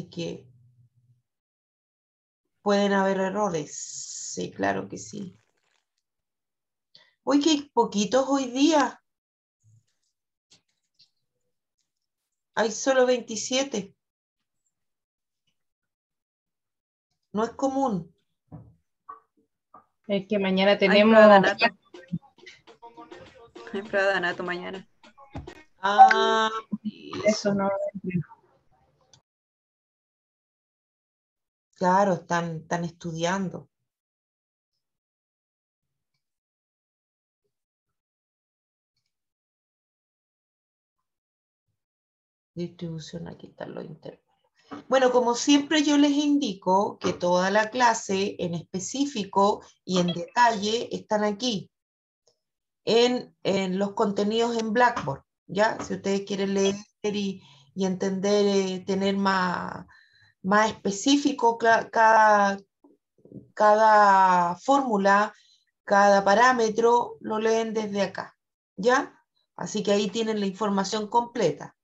que pueden haber errores. Sí, claro que sí. Uy, que hay poquitos hoy día. Hay solo 27. No es común. Es que mañana Hay tenemos... prueba de anato. Hay prueba de anato mañana. Ah, Eso no. claro, están estudiando. Distribución, aquí están los intervalos. Bueno, como siempre yo les indico que toda la clase en específico y en detalle están aquí, en los contenidos en Blackboard, ¿ya? Si ustedes quieren leer y entender, tener más específico cada fórmula, cada parámetro, lo leen desde acá, ¿ya? Así que ahí tienen la información completa.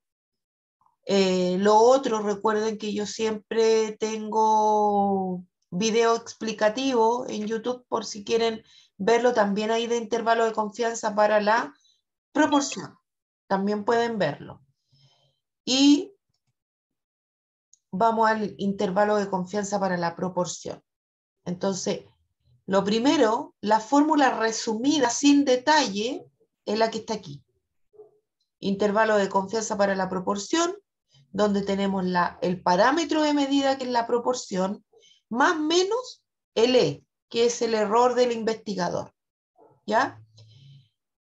Lo otro, recuerden que yo siempre tengo video explicativo en YouTube por si quieren verlo, también hay de intervalo de confianza para la proporción. También pueden verlo. Y vamos al intervalo de confianza para la proporción. Entonces, lo primero, la fórmula resumida sin detalle es la que está aquí. Intervalo de confianza para la proporción, donde tenemos el parámetro de medida, que es la proporción, más menos el E, que es el error del investigador. ¿Ya?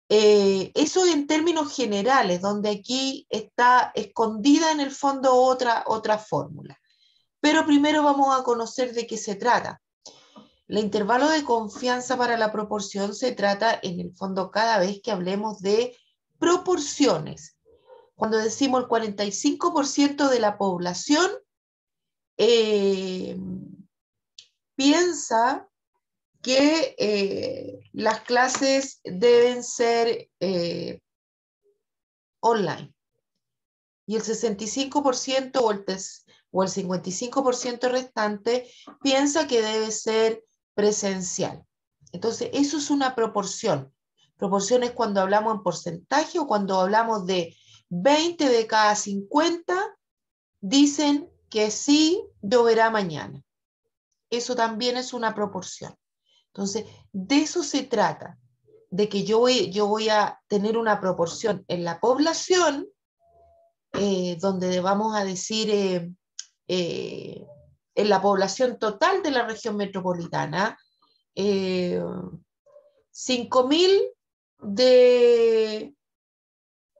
Eso en términos generales, donde aquí está escondida en el fondo otra fórmula. Pero primero vamos a conocer de qué se trata. El intervalo de confianza para la proporción se trata, en el fondo, cada vez que hablemos de proporciones. Cuando decimos el 45% de la población piensa que las clases deben ser online. Y el 65% o el 55% restante piensa que debe ser presencial. Entonces, eso es una proporción. Proporción es cuando hablamos en porcentaje o cuando hablamos de 20 de cada 50 dicen que sí lloverá mañana. Eso también es una proporción. Entonces, de eso se trata, de que yo voy a tener una proporción en la población, donde vamos a decir en la población total de la región metropolitana, 5.000 de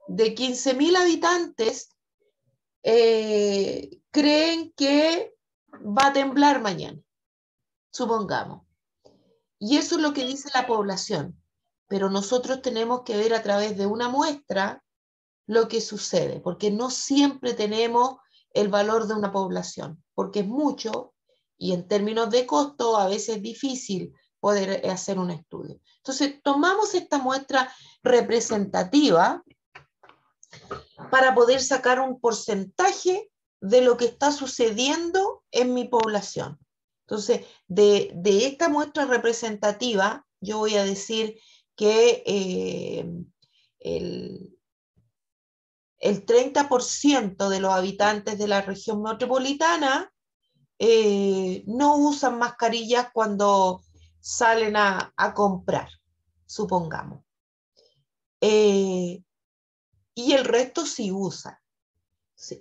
15.000 habitantes creen que va a temblar mañana, supongamos. Y eso es lo que dice la población. Pero nosotros tenemos que ver a través de una muestra lo que sucede, porque no siempre tenemos el valor de una población, porque es mucho y en términos de costo a veces es difícil poder hacer un estudio. Entonces, tomamos esta muestra representativa para poder sacar un porcentaje de lo que está sucediendo en mi población. Entonces, de esta muestra representativa, yo voy a decir que el 30% de los habitantes de la región metropolitana no usan mascarillas cuando salen a comprar, supongamos. Y el resto sí usa.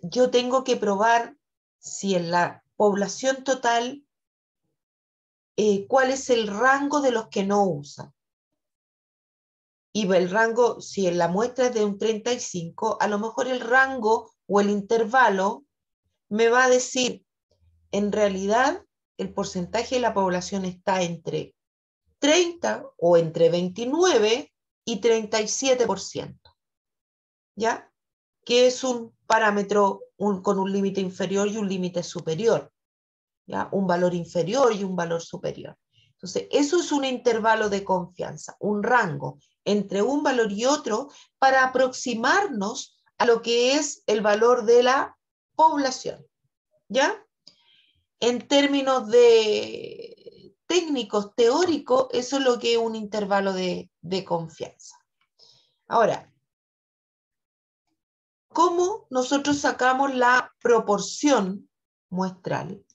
Yo tengo que probar si en la población total, cuál es el rango de los que no usan. Y el rango, si en la muestra es de un 35, a lo mejor el rango o el intervalo me va a decir, en realidad, el porcentaje de la población está entre 30 o entre 29 y 37%, ¿ya? Que es un parámetro con un límite inferior y un límite superior, ¿ya? Un valor inferior y un valor superior. Entonces, eso es un intervalo de confianza, un rango entre un valor y otro para aproximarnos a lo que es el valor de la población. ¿Ya? En términos de técnicos, teóricos, eso es lo que es un intervalo de confianza. Ahora, ¿cómo nosotros sacamos la proporción muestral?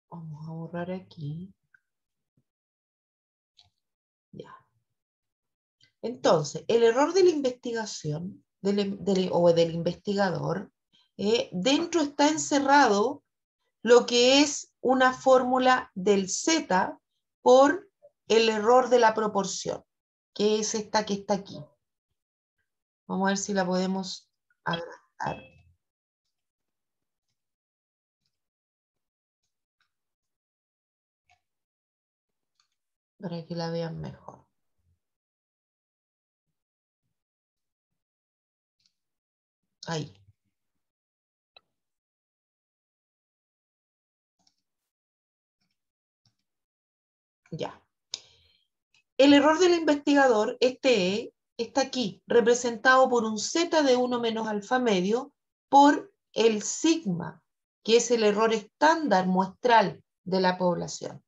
Vamos a borrar aquí. Ya. Entonces, el error de la investigación o del investigador, dentro está encerrado lo que es una fórmula del Z por el error de la proporción, que es esta que está aquí. Vamos a ver si la podemos agrandar. Para que la vean mejor. Ahí. Ya. El error del investigador, está aquí, representado por un Z de 1 menos alfa medio por el sigma, que es el error estándar muestral de la población.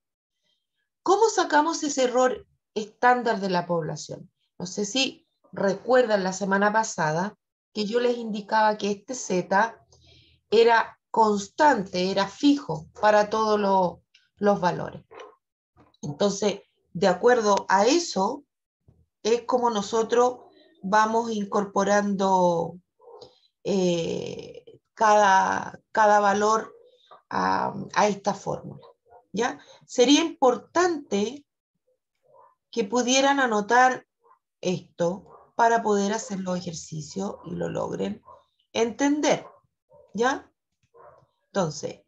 ¿Cómo sacamos ese error estándar de la población? No sé si recuerdan la semana pasada que yo les indicaba que este Z era constante, era fijo para todos los valores. Entonces, de acuerdo a eso, es como nosotros vamos incorporando cada valor a esta fórmula. ¿Ya? Sería importante que pudieran anotar esto para poder hacer los ejercicios y lo logren entender. ¿Ya? Entonces,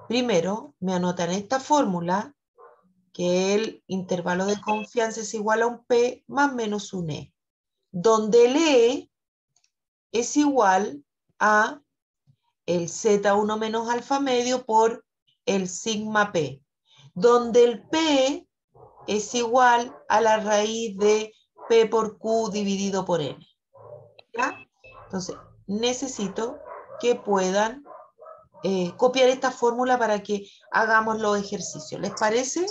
primero me anotan esta fórmula, que el intervalo de confianza es igual a un P más menos un E, donde el E es igual a el Z1 menos alfa medio por el sigma P, donde el P es igual a la raíz de P por Q dividido por N. ¿Ya? Entonces, necesito que puedan copiar esta fórmula para que hagamos los ejercicios. ¿Les parece?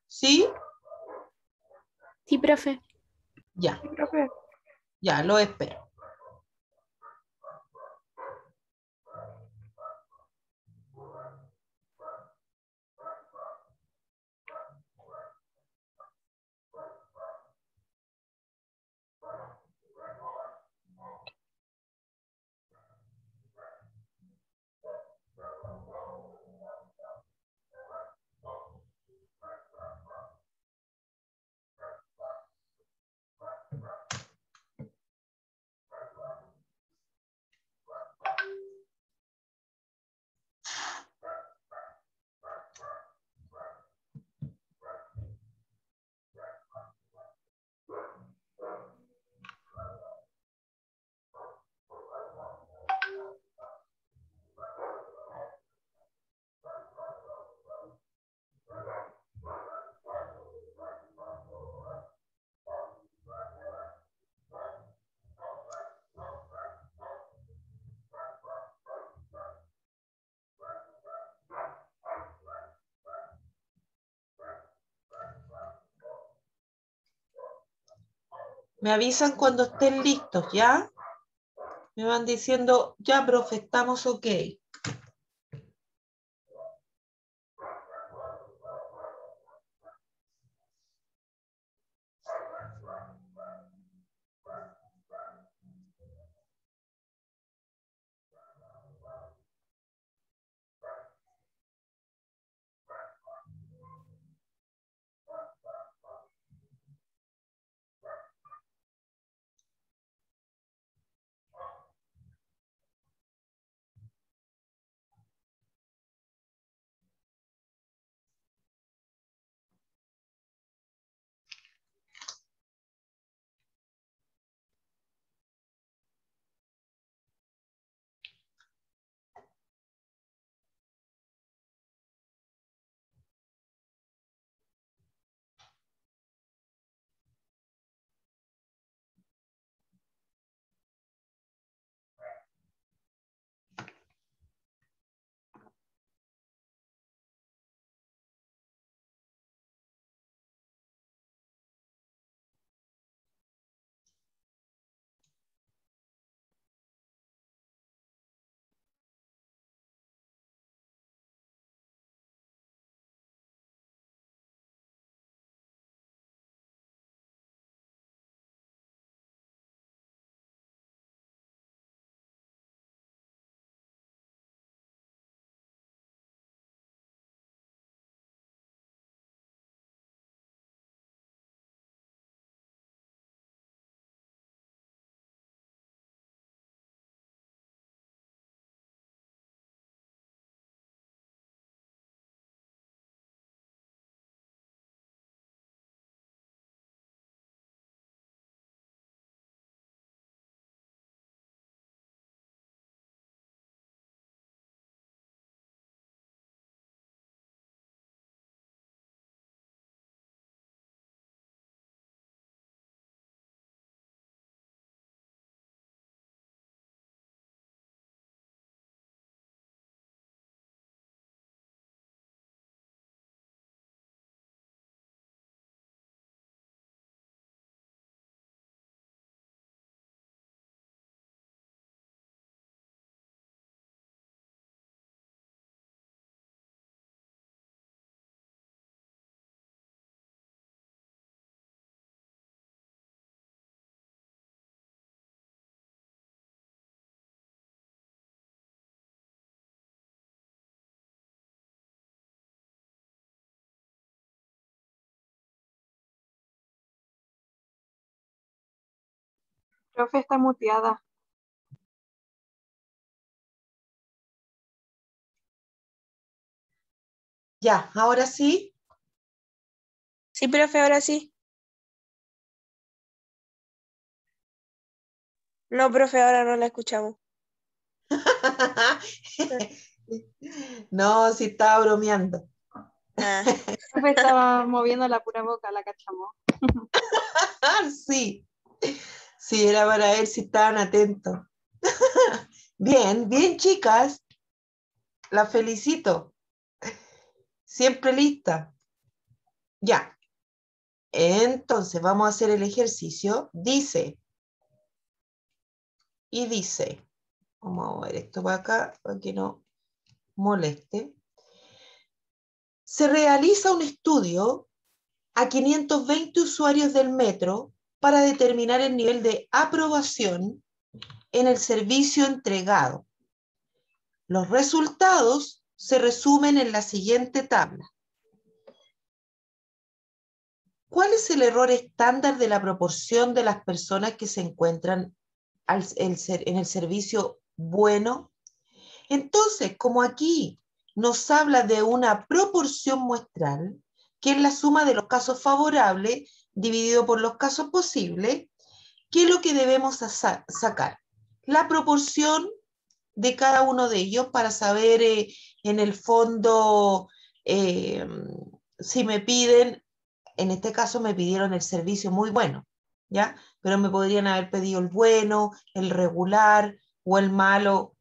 ¿Sí? Sí, profe. Ya, Sí, profe. ya, lo espero. Me avisan cuando estén listos, ¿ya? Me van diciendo, ya, profe, estamos ok. Profe, está muteada. Ya, ahora sí. Sí, profe, ahora sí. No, profe, ahora no la escuchamos. No, sí estaba bromeando. Ah, Profe, estaba moviendo la pura boca, la cachamos. Sí, sí, era para ver si estaban atentos. Bien, bien, chicas. La felicito. Siempre lista. Ya. Entonces, vamos a hacer el ejercicio. Dice, vamos a ver esto para acá, para que no moleste. Se realiza un estudio a 520 usuarios del metro para determinar el nivel de aprobación en el servicio entregado. Los resultados se resumen en la siguiente tabla. ¿Cuál es el error estándar de la proporción de las personas que se encuentran en el servicio bueno? Entonces, como aquí nos habla de una proporción muestral, que es la suma de los casos favorables dividido por los casos posibles, ¿qué es lo que debemos sacar? La proporción de cada uno de ellos para saber en el fondo eh, si me piden, en este caso me pidieron el servicio muy bueno, ¿ya? Pero me podrían haber pedido el bueno, el regular o el malo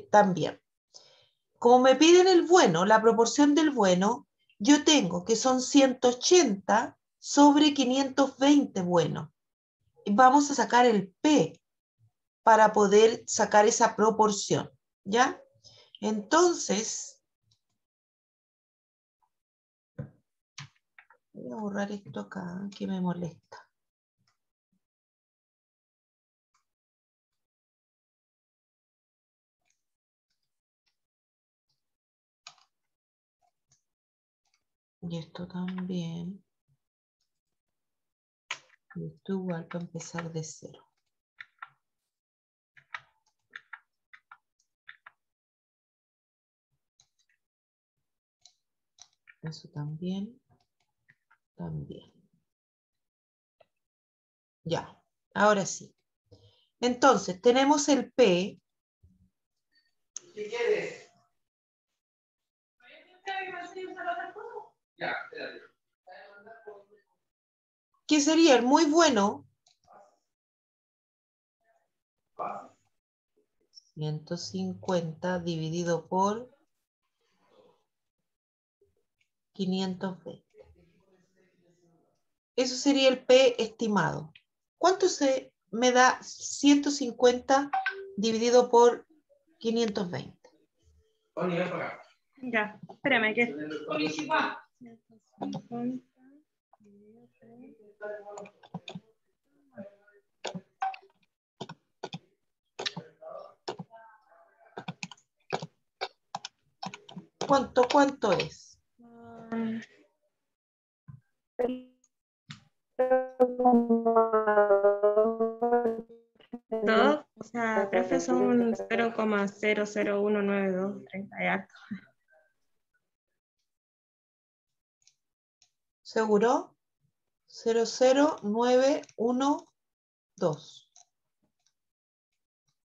también. Como me piden el bueno, la proporción del bueno, yo tengo que son 180 sobre 520 bueno. Vamos a sacar el P para poder sacar esa proporción, ¿ya? Entonces, voy a borrar esto acá que me molesta. Y esto también. Y esto igual para empezar de cero. Eso también. También. Ya, ahora sí. Entonces, tenemos el P. ¿Qué quieres? ¿Qué sería el muy bueno? 150 dividido por 520. Eso sería el P estimado. ¿Cuánto se me da 150 dividido por 520? Ya, espérame que. ¿Cuánto es? Dos, o sea, profe, son 0,0019230 y algo. ¿Seguro? 00912.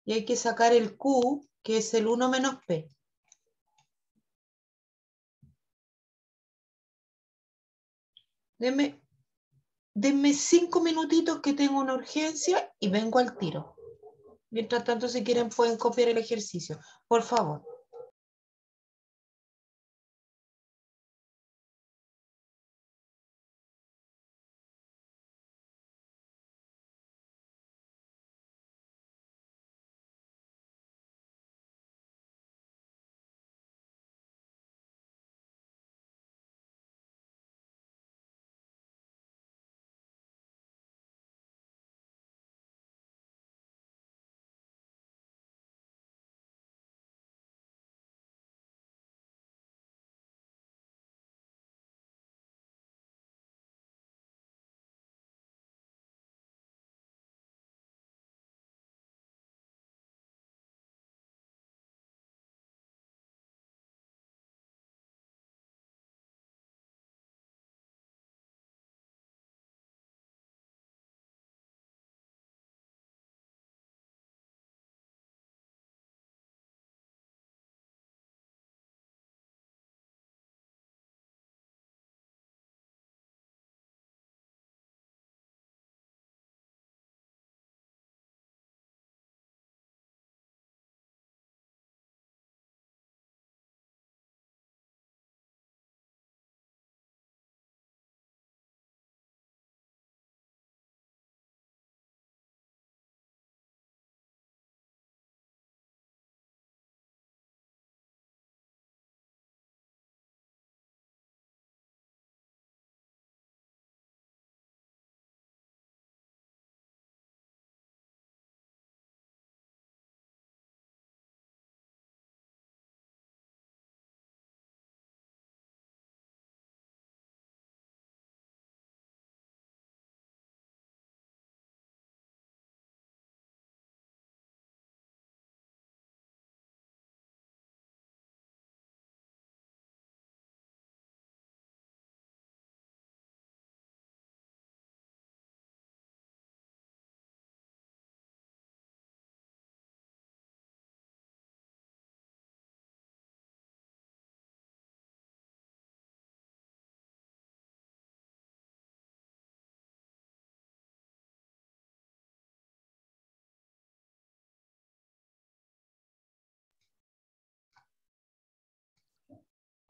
Y hay que sacar el Q, que es el 1 menos P. Denme 5 minutitos que tengo una urgencia y vengo al tiro. Mientras tanto, si quieren, pueden copiar el ejercicio. Por favor.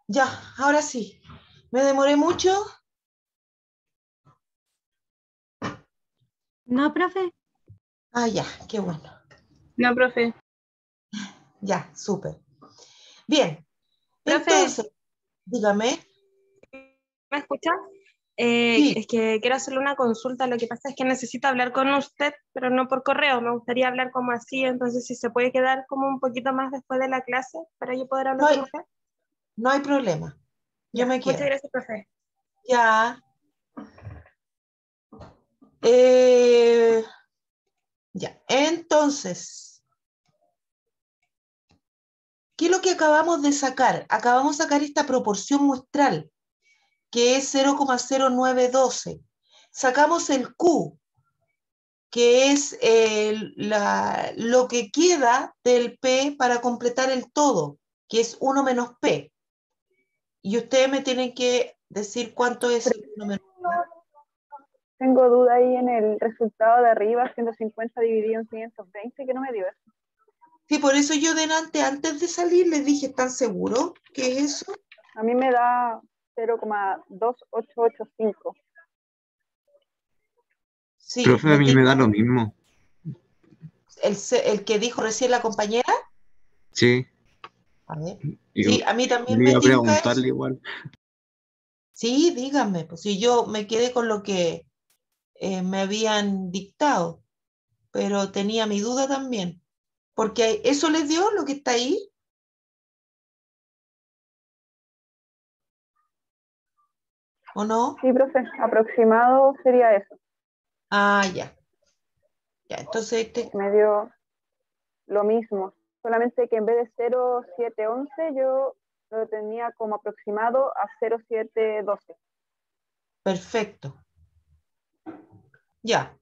Ya, ahora sí. ¿Me demoré mucho? No, profe. Ah, ya, qué bueno. No, profe. Ya, súper. Bien, Profe, entonces, dígame. ¿me escucha? Sí, Es que quiero hacerle una consulta. Lo que pasa es que necesito hablar con usted, pero no por correo. Me gustaría hablar como así. Entonces, si se puede quedar como un poquito más después de la clase para yo poder no hablar con hay, usted. no hay problema. Yo Ya, me muchas quedo. gracias, profe. Ya. eh, ya. Entonces, ¿qué es lo que acabamos de sacar? Acabamos de sacar esta proporción muestral, que es 0,0912. Sacamos el Q, que es lo que queda del P para completar el todo, que es 1 menos P. Y ustedes me tienen que decir cuánto es el 1 menos P. Tengo duda ahí en el resultado de arriba, 150 dividido en 520, que no me dio eso. Sí, por eso yo delante, antes de salir, les dije, ¿están seguros que es eso? A mí me da 0,2885. Sí, Profe, a mí me da lo mismo. el que dijo recién la compañera. Sí, A ver. yo Sí, a mí también le me iba a tinca eso. preguntarle igual. Sí, díganme, pues si yo me quedé con lo que me habían dictado, pero tenía mi duda también, porque eso les dio lo que está ahí, ¿o no? Sí, profe, aproximado sería eso. Ah, ya, ya, entonces Me dio lo mismo, solamente que en vez de 0,711 yo lo tenía como aproximado a 0,712. perfecto, ya.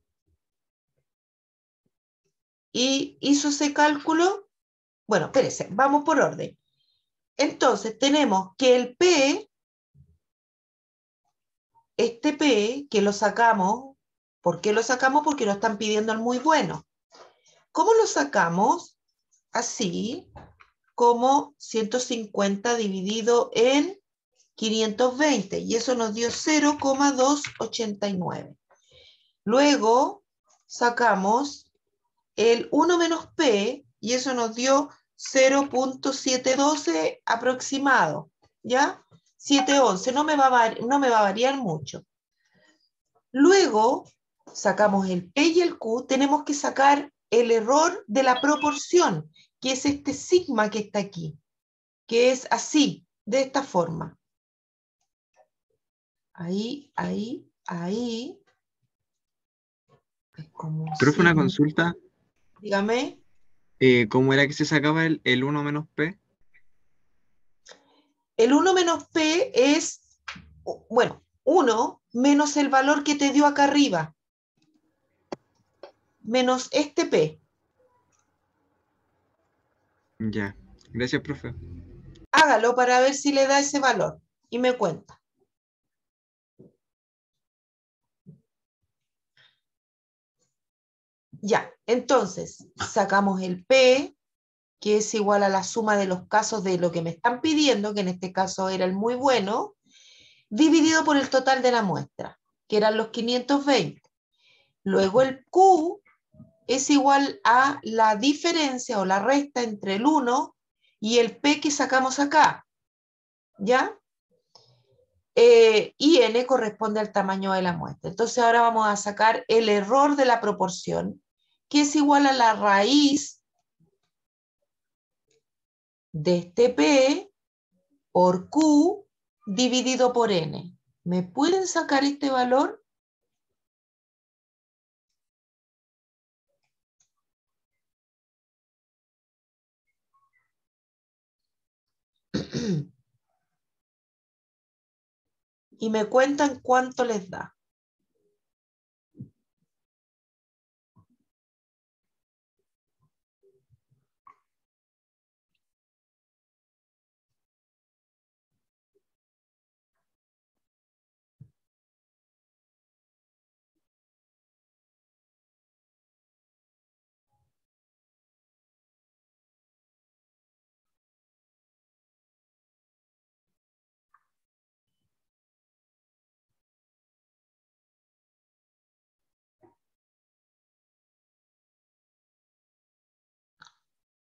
Y hizo ese cálculo, bueno, espérese, vamos por orden. Entonces tenemos que el P, este P, que lo sacamos, ¿por qué lo sacamos? Porque lo están pidiendo al muy bueno. ¿Cómo lo sacamos? Así como 150 dividido en 520, y eso nos dio 0,289. Luego sacamos el 1 menos P, y eso nos dio 0,712 aproximado, ¿ya? 711, no me va a variar mucho. Luego sacamos el P y el Q, tenemos que sacar el error de la proporción, que es este sigma que está aquí, que es así, de esta forma. Ahí, ahí, ahí. Es como un Profe, una sigma. consulta. Dígame. ¿Cómo era que se sacaba el 1 menos P? El 1 menos P es, bueno, 1 menos el valor que te dio acá arriba, menos este P. Ya, gracias, profe. Hágalo para ver si le da ese valor y me cuenta. Ya, entonces sacamos el P, que es igual a la suma de los casos de lo que me están pidiendo, que en este caso era el muy bueno, dividido por el total de la muestra, que eran los 520. Luego el Q es igual a la diferencia o la resta entre el 1 y el P que sacamos acá, ¿ya? Y N corresponde al tamaño de la muestra. Entonces ahora vamos a sacar el error de la proporción, que es igual a la raíz de este P por Q dividido por N. ¿Me pueden sacar este valor? Y me cuentan cuánto les da.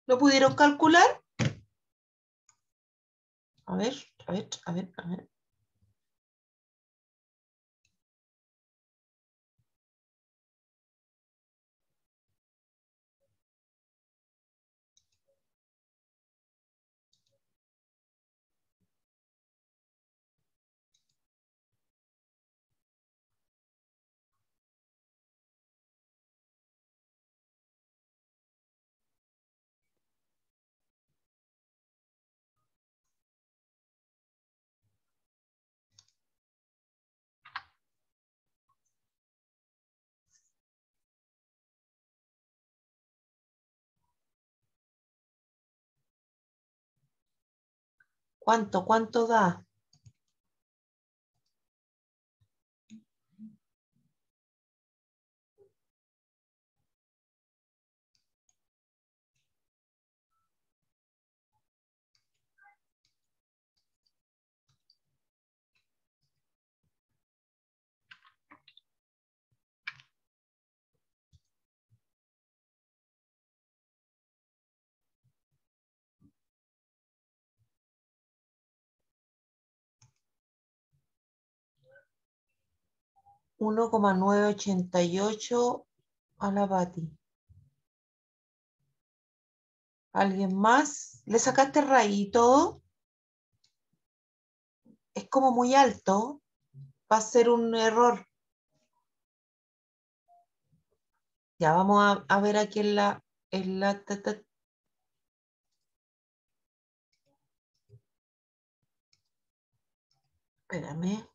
¿Lo pudieron calcular? A ver, a ver, a ver, a ver. ¿Cuánto da? $1,988 a la Pati. ¿Alguien más? ¿Le sacaste raíz y todo? Es como muy alto. Va a ser un error. Ya vamos a ver aquí espérame.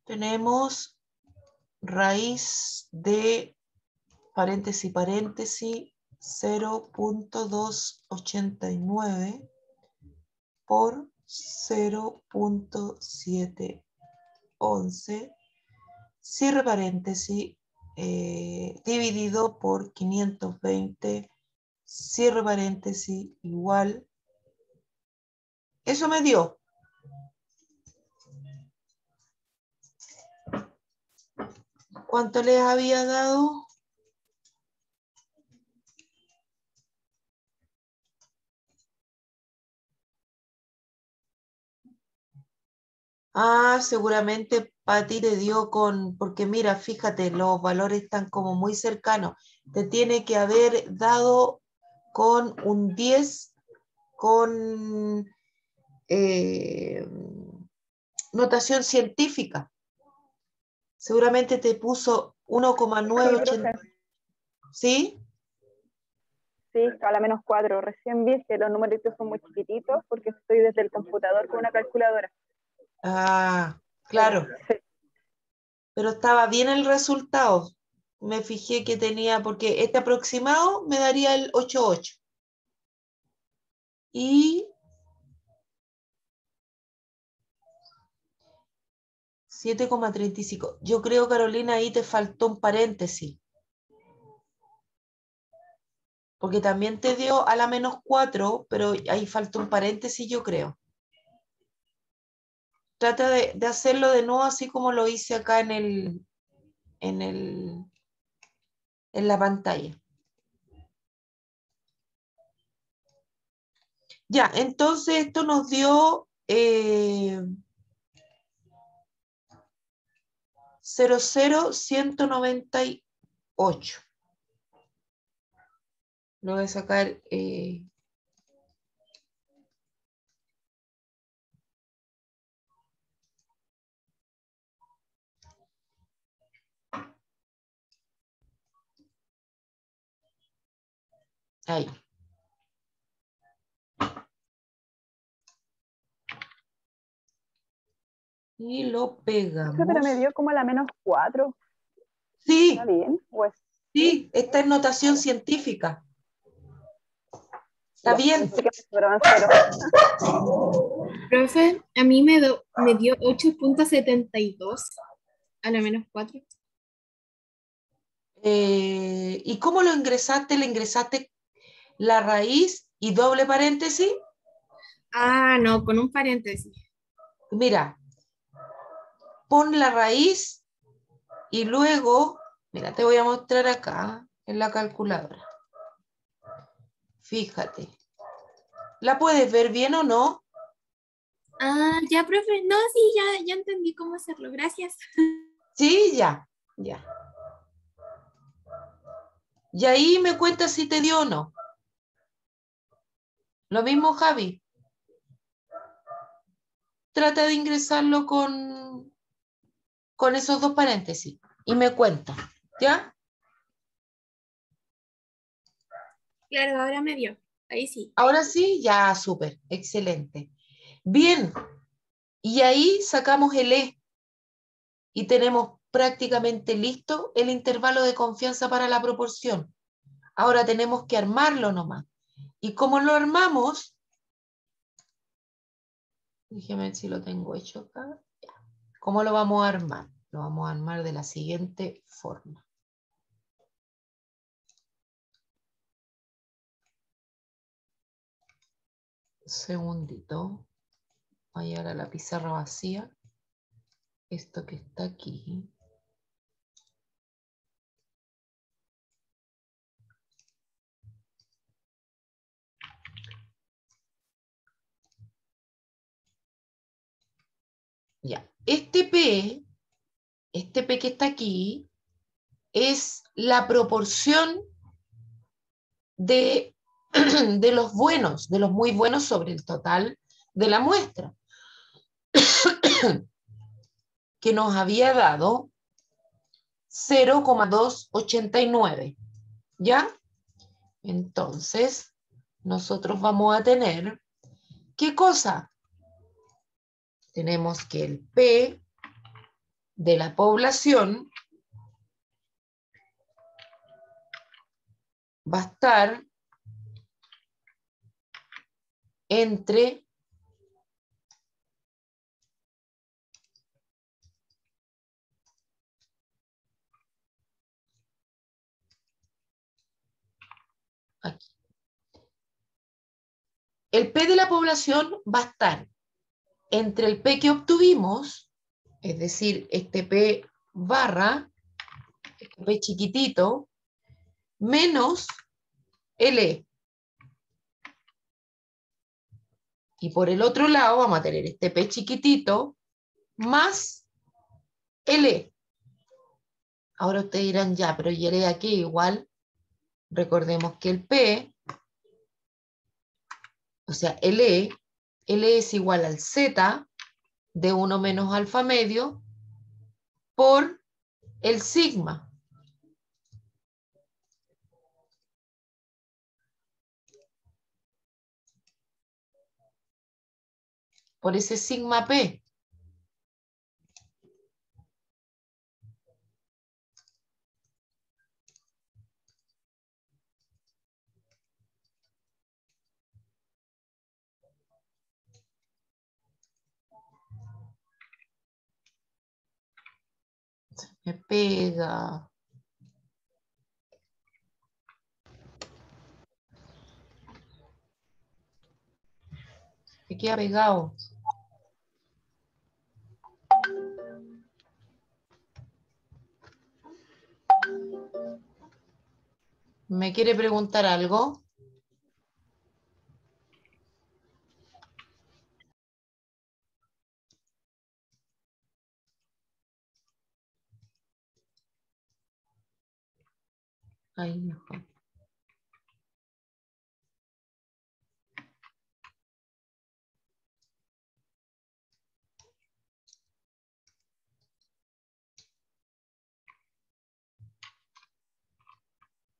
Tenemos raíz de paréntesis, paréntesis, 0,289 por 0,711, cierre paréntesis, dividido por 520, cierre paréntesis, igual. Eso me dio. ¿Cuánto les había dado? Ah, seguramente Pati te dio porque mira, fíjate, los valores están como muy cercanos. Te tiene que haber dado con un 10 con notación científica. Seguramente te puso Sí, 1,980. profe. ¿Sí? Sí, a la -4. Recién vi que los numeritos son muy chiquititos porque estoy desde el computador con una calculadora. Ah, Pero, claro. sí, Pero estaba bien el resultado. Me fijé que tenía, porque este aproximado me daría el 8,8. Y 7,35. Yo creo, Carolina, ahí te faltó un paréntesis. Porque también te dio a la -4, pero ahí faltó un paréntesis, yo creo. Trata de hacerlo de nuevo así como lo hice acá en la pantalla. Ya, entonces esto nos dio 0,198. Lo voy a sacar. Ahí. Y lo Pero me pegamos. dio como la -4. Sí, ¿Está bien? Pues sí, sí, está en notación científica. Está ya. bien. Pensé que me sobraban 0. Profe, a mí me dio 8.72 a la -4. ¿Y cómo lo ingresaste? ¿Le ingresaste la raíz y doble paréntesis? Ah, no, con un paréntesis. Mira, pon la raíz y luego, mira, te voy a mostrar acá en la calculadora. Fíjate. ¿La puedes ver bien o no? Ah, ya, profe. No, sí, ya entendí cómo hacerlo. Gracias. Sí, ya, ya. Y ahí me cuentas si te dio o no. Lo mismo, Javi. Trata de ingresarlo con esos dos paréntesis y me cuenta, ¿ya? Claro, ahora me dio. Ahí sí. Ahora sí, ya, súper, excelente. Bien, y ahí sacamos el E y tenemos prácticamente listo el intervalo de confianza para la proporción. Ahora tenemos que armarlo nomás. ¿Y cómo lo armamos? Déjeme ver si lo tengo hecho acá. Ya. ¿Cómo lo vamos a armar? Lo vamos a armar de la siguiente forma. Segundito. Voy a llevar a la pizarra vacía. Esto que está aquí. Ya. Este P que está aquí, es la proporción de, de los buenos, de los muy buenos sobre el total de la muestra, que nos había dado 0,289. ¿Ya? Entonces, nosotros vamos a tener, ¿qué cosa? Tenemos que el P de la población va a estar entre aquí. El P de la población va a estar entre el P que obtuvimos, es decir, este P barra, este P chiquitito, menos el E. Y por el otro lado vamos a tener este P chiquitito más el E. Ahora ustedes dirán, ya, pero ¿y el E aquí? Igual, recordemos que el P, o sea, el E es igual al Z de 1 menos alfa medio por el sigma. Por ese sigma P. Se me pega. Me queda pegado. ¿Me quiere preguntar algo? Ahí mejor.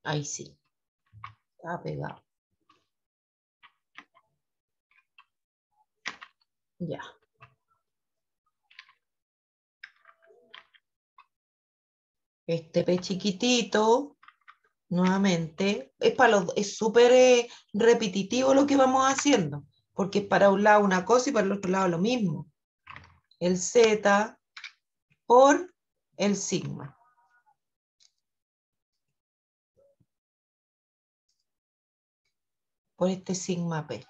Ahí sí. Está pegado. Ya. Este P chiquitito, nuevamente, es súper repetitivo lo que vamos haciendo, porque es para un lado una cosa y para el otro lado lo mismo. El Z por el sigma. Por este sigma P.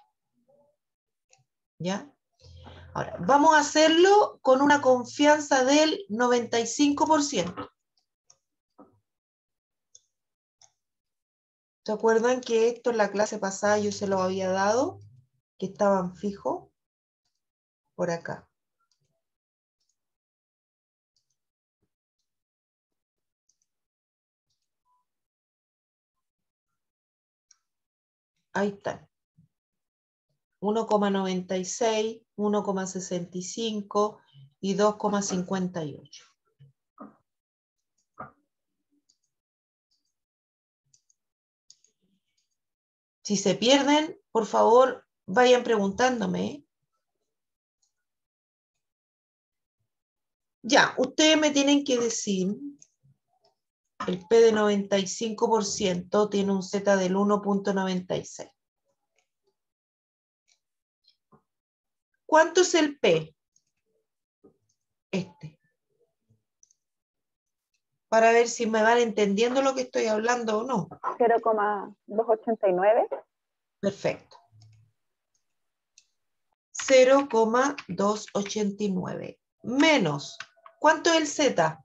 ¿Ya? Ahora, vamos a hacerlo con una confianza del 95%. ¿Se acuerdan que esto en la clase pasada yo se lo había dado? Que estaban fijos por acá. Ahí están. 1,96, 1,65 y 2,58. Si se pierden, por favor, vayan preguntándome. Ya, ustedes me tienen que decir, el P de 95% tiene un Z del 1,96. ¿Cuánto es el P? Este. Para ver si me van entendiendo lo que estoy hablando o no. 0,289. Perfecto. 0,289. Menos, ¿cuánto es el Z?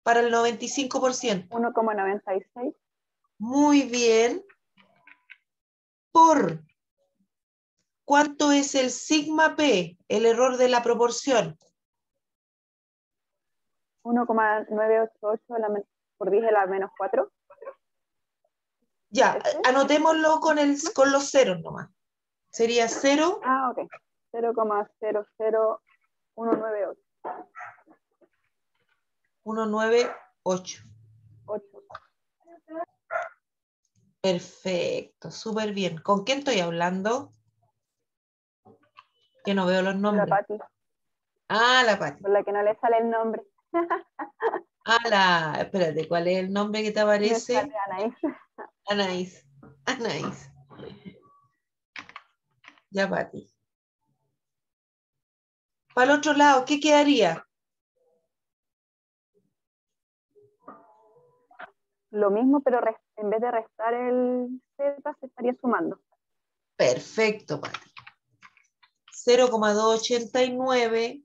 Para el 95%. 1,96. Muy bien. Por, ¿cuánto es el sigma P? El error de la proporción. 1,988 por 10 a la menos 4. Ya, ¿Este? anotémoslo con los ceros nomás. Sería 0. Ah, ok. 0,00198. 198. 8. Perfecto, súper bien. ¿Con quién estoy hablando? Que no veo los La nombres. Pati, Ah, la Pati. por la que no le sale el nombre. Ah, espérate, ¿cuál es el nombre que te Me aparece? sale Anaís. Anaís. Anaís. Ya, Pati. Para el otro lado, ¿qué quedaría? Lo mismo, pero en vez de restar el Z, se estaría sumando. Perfecto, Pati. 0,289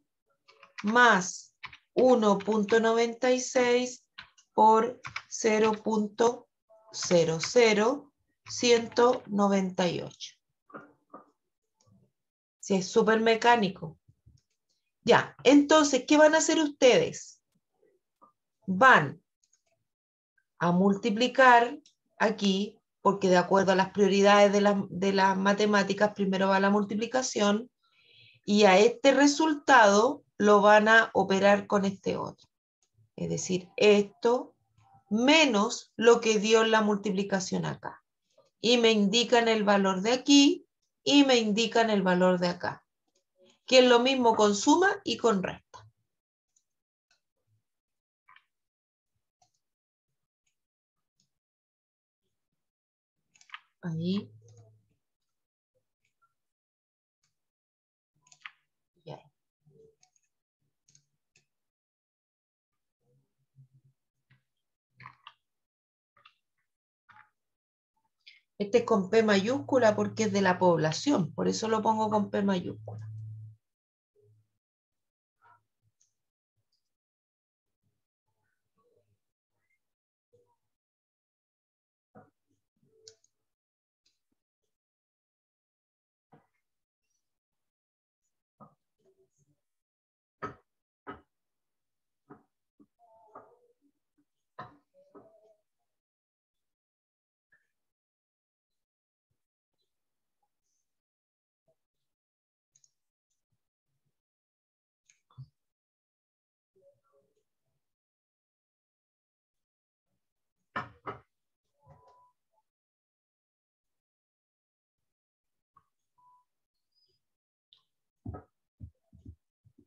más 1,96 por 0,00198. Si es súper mecánico. Ya, entonces, ¿qué van a hacer ustedes? Van a multiplicar aquí, porque de acuerdo a las prioridades de las matemáticas, primero va la multiplicación, y a este resultado lo van a operar con este otro. Es decir, esto menos lo que dio la multiplicación acá. Y me indican el valor de aquí y me indican el valor de acá, que es lo mismo con suma y con resta. Ahí. Y ahí. Este es con P mayúscula porque es de la población, por eso lo pongo con P mayúscula.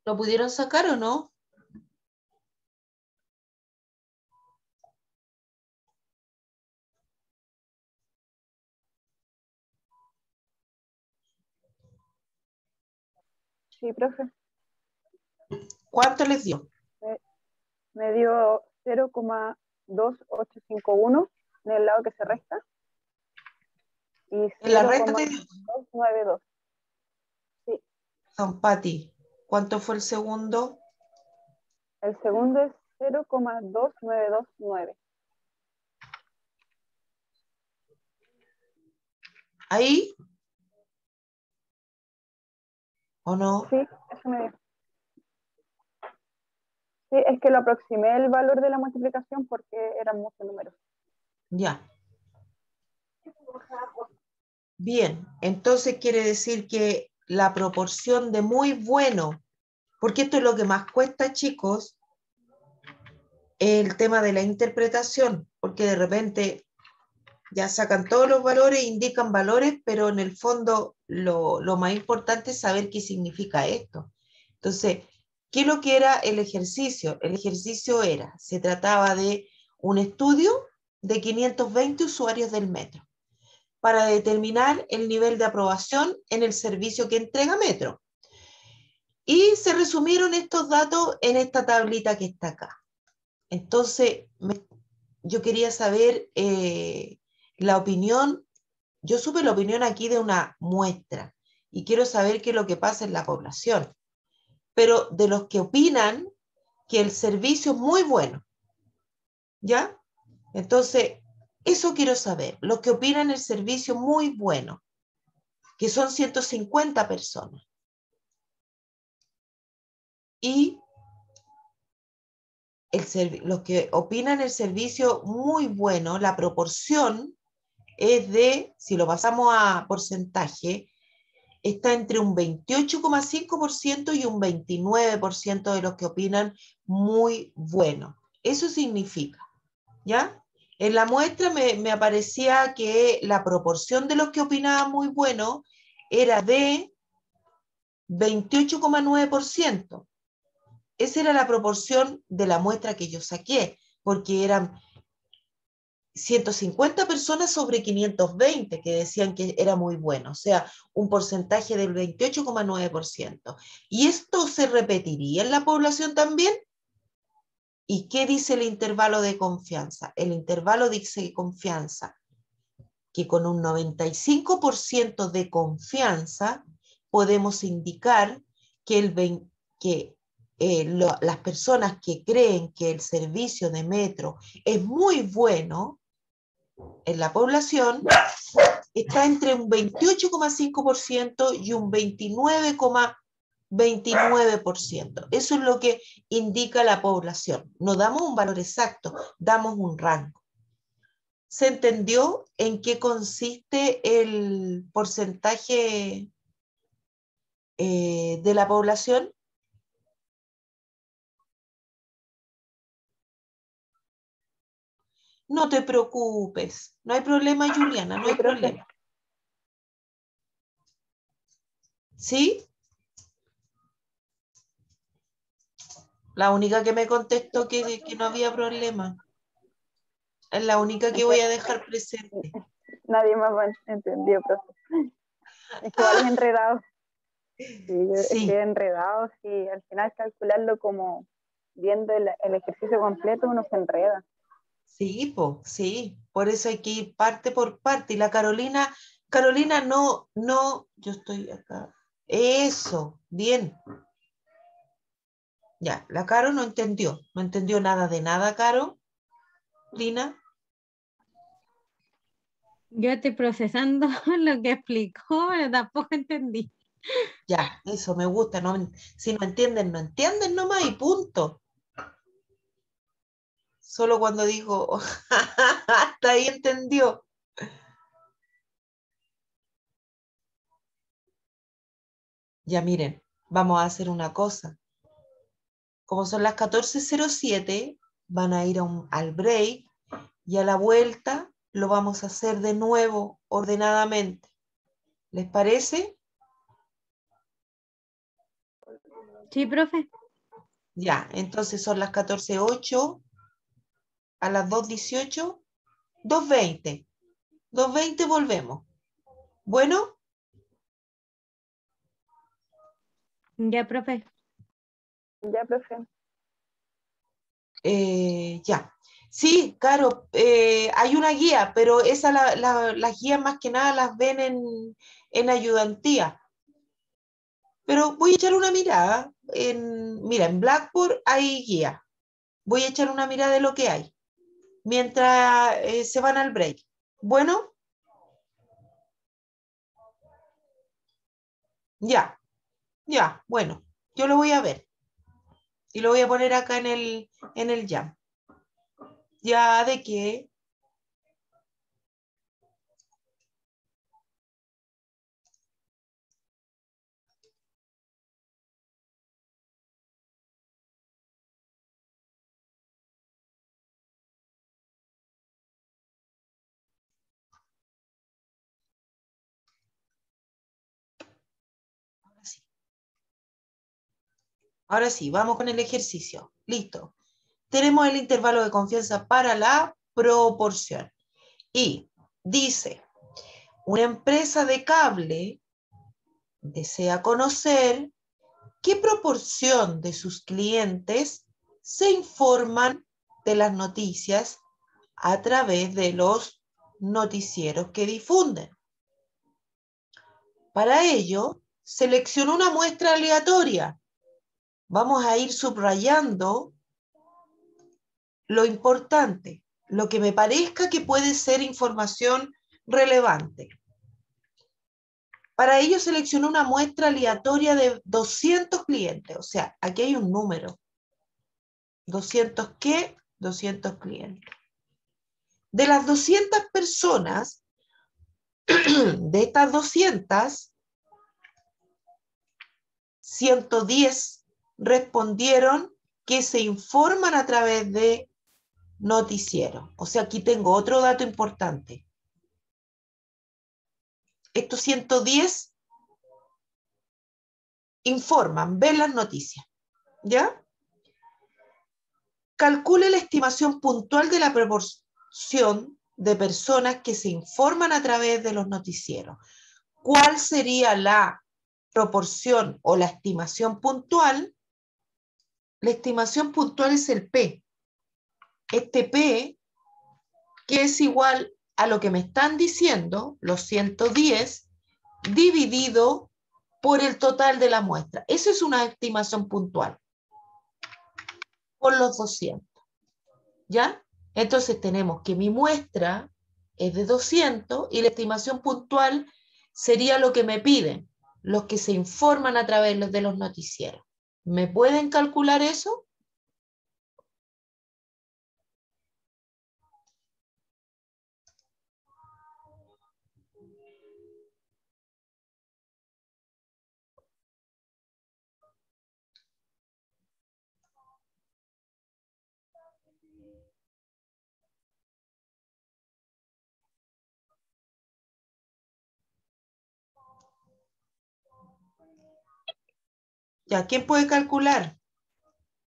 ¿Lo pudieron sacar o no? Sí, profe. ¿Cuánto les dio? Me dio 0,2851 en el lado que se resta y En la resta te dio, 0,292. Sí, Don Pati, ¿cuánto fue el segundo? el segundo es 0,2929. ¿Ahí? ¿O no? Sí, eso me dio. Sí, es que lo aproximé el valor de la multiplicación porque eran muchos números. Ya. Bien, entonces quiere decir que la proporción de muy bueno, porque esto es lo que más cuesta, chicos, el tema de la interpretación, porque de repente ya sacan todos los valores, indican valores, pero en el fondo lo más importante es saber qué significa esto. Entonces, ¿qué es lo que era el ejercicio? El ejercicio se trataba de un estudio de 520 usuarios del metro para determinar el nivel de aprobación en el servicio que entrega Metro. Y se resumieron estos datos en esta tablita que está acá. Entonces, yo quería saber la opinión, yo supe la opinión aquí de una muestra y quiero saber qué es lo que pasa en la población, pero de los que opinan que el servicio es muy bueno, ¿ya? Entonces, eso quiero saber, los que opinan el servicio muy bueno, que son 150 personas. Y los que opinan el servicio muy bueno, la proporción es de, si lo pasamos a porcentaje, está entre un 28,5% y un 29% de los que opinan muy bueno. Eso significa, ¿ya? En la muestra me aparecía que la proporción de los que opinaban muy bueno era de 28,9%. Esa era la proporción de la muestra que yo saqué, porque eran 150 personas sobre 520 que decían que era muy bueno, o sea, un porcentaje del 28,9%. ¿Y esto se repetiría en la población también? ¿Y qué dice el intervalo de confianza? El intervalo dice de confianza que con un 95% de confianza podemos indicar que, las personas que creen que el servicio de metro es muy bueno en la población está entre un 28,5% y un 29,29%. Eso es lo que indica la población. No damos un valor exacto, damos un rango. ¿Se entendió en qué consiste el porcentaje de la población? No te preocupes, no hay problema, Juliana, no hay problema. ¿Sí? La única que me contestó que no había problema. Es la única que voy a dejar presente. Nadie más entendió, profe. Es que igual es enredado. Sí, es que Sí, es enredado, sí, al final calcularlo como viendo el ejercicio completo uno se enreda. sí, sí. Por eso hay que ir parte por parte. Y la Carolina, no, yo estoy acá. Eso, bien. Ya, la Caro no entendió nada de nada, Caro. Lina, Yo estoy procesando lo que explicó, pero tampoco entendí. ya, eso me gusta. Si no entienden, no entienden nomás y punto. Solo cuando digo, hasta ahí entendió. Ya miren, vamos a hacer una cosa. Como son las 14:07, van a ir al break y a la vuelta lo vamos a hacer de nuevo ordenadamente. ¿Les parece? Sí, profe. Ya, entonces son las 14:08, a las 2:18, 2:20. 2:20 volvemos. Bueno, Ya, profe. Ya, profe. Ya. Sí, claro, hay una guía, pero esa las guías más que nada las ven en ayudantía. Pero voy a echar una mirada. Mira, en Blackboard hay guía. Voy a echar una mirada de lo que hay mientras se van al break. Bueno, ya, bueno, yo lo voy a ver y lo voy a poner acá en el Jam. Ya de que ahora sí, vamos con el ejercicio. Listo. Tenemos el intervalo de confianza para la proporción. Y dice, una empresa de cable desea conocer qué proporción de sus clientes se informan de las noticias a través de los noticieros que difunden. Para ello, selecciono una muestra aleatoria. Vamos a ir subrayando lo importante, lo que me parezca que puede ser información relevante. Para ello selecciono una muestra aleatoria de 200 clientes, o sea, aquí hay un número. ¿200 qué? 200 clientes. De las 200 personas, de estas 200, 110 respondieron que se informan a través de noticieros. O sea, aquí tengo otro dato importante. Estos 110 informan, ven las noticias. ¿Ya? Calcule la estimación puntual de la proporción de personas que se informan a través de los noticieros. ¿Cuál sería la proporción o la estimación puntual? La estimación puntual es el P. Este P, que es igual a lo que me están diciendo, los 110, dividido por el total de la muestra. Eso es una estimación puntual. Por los 200. ¿Ya? Entonces tenemos que mi muestra es de 200 y la estimación puntual sería lo que me piden, los que se informan a través de los noticieros. ¿Me pueden calcular eso? Ya, ¿quién puede calcular?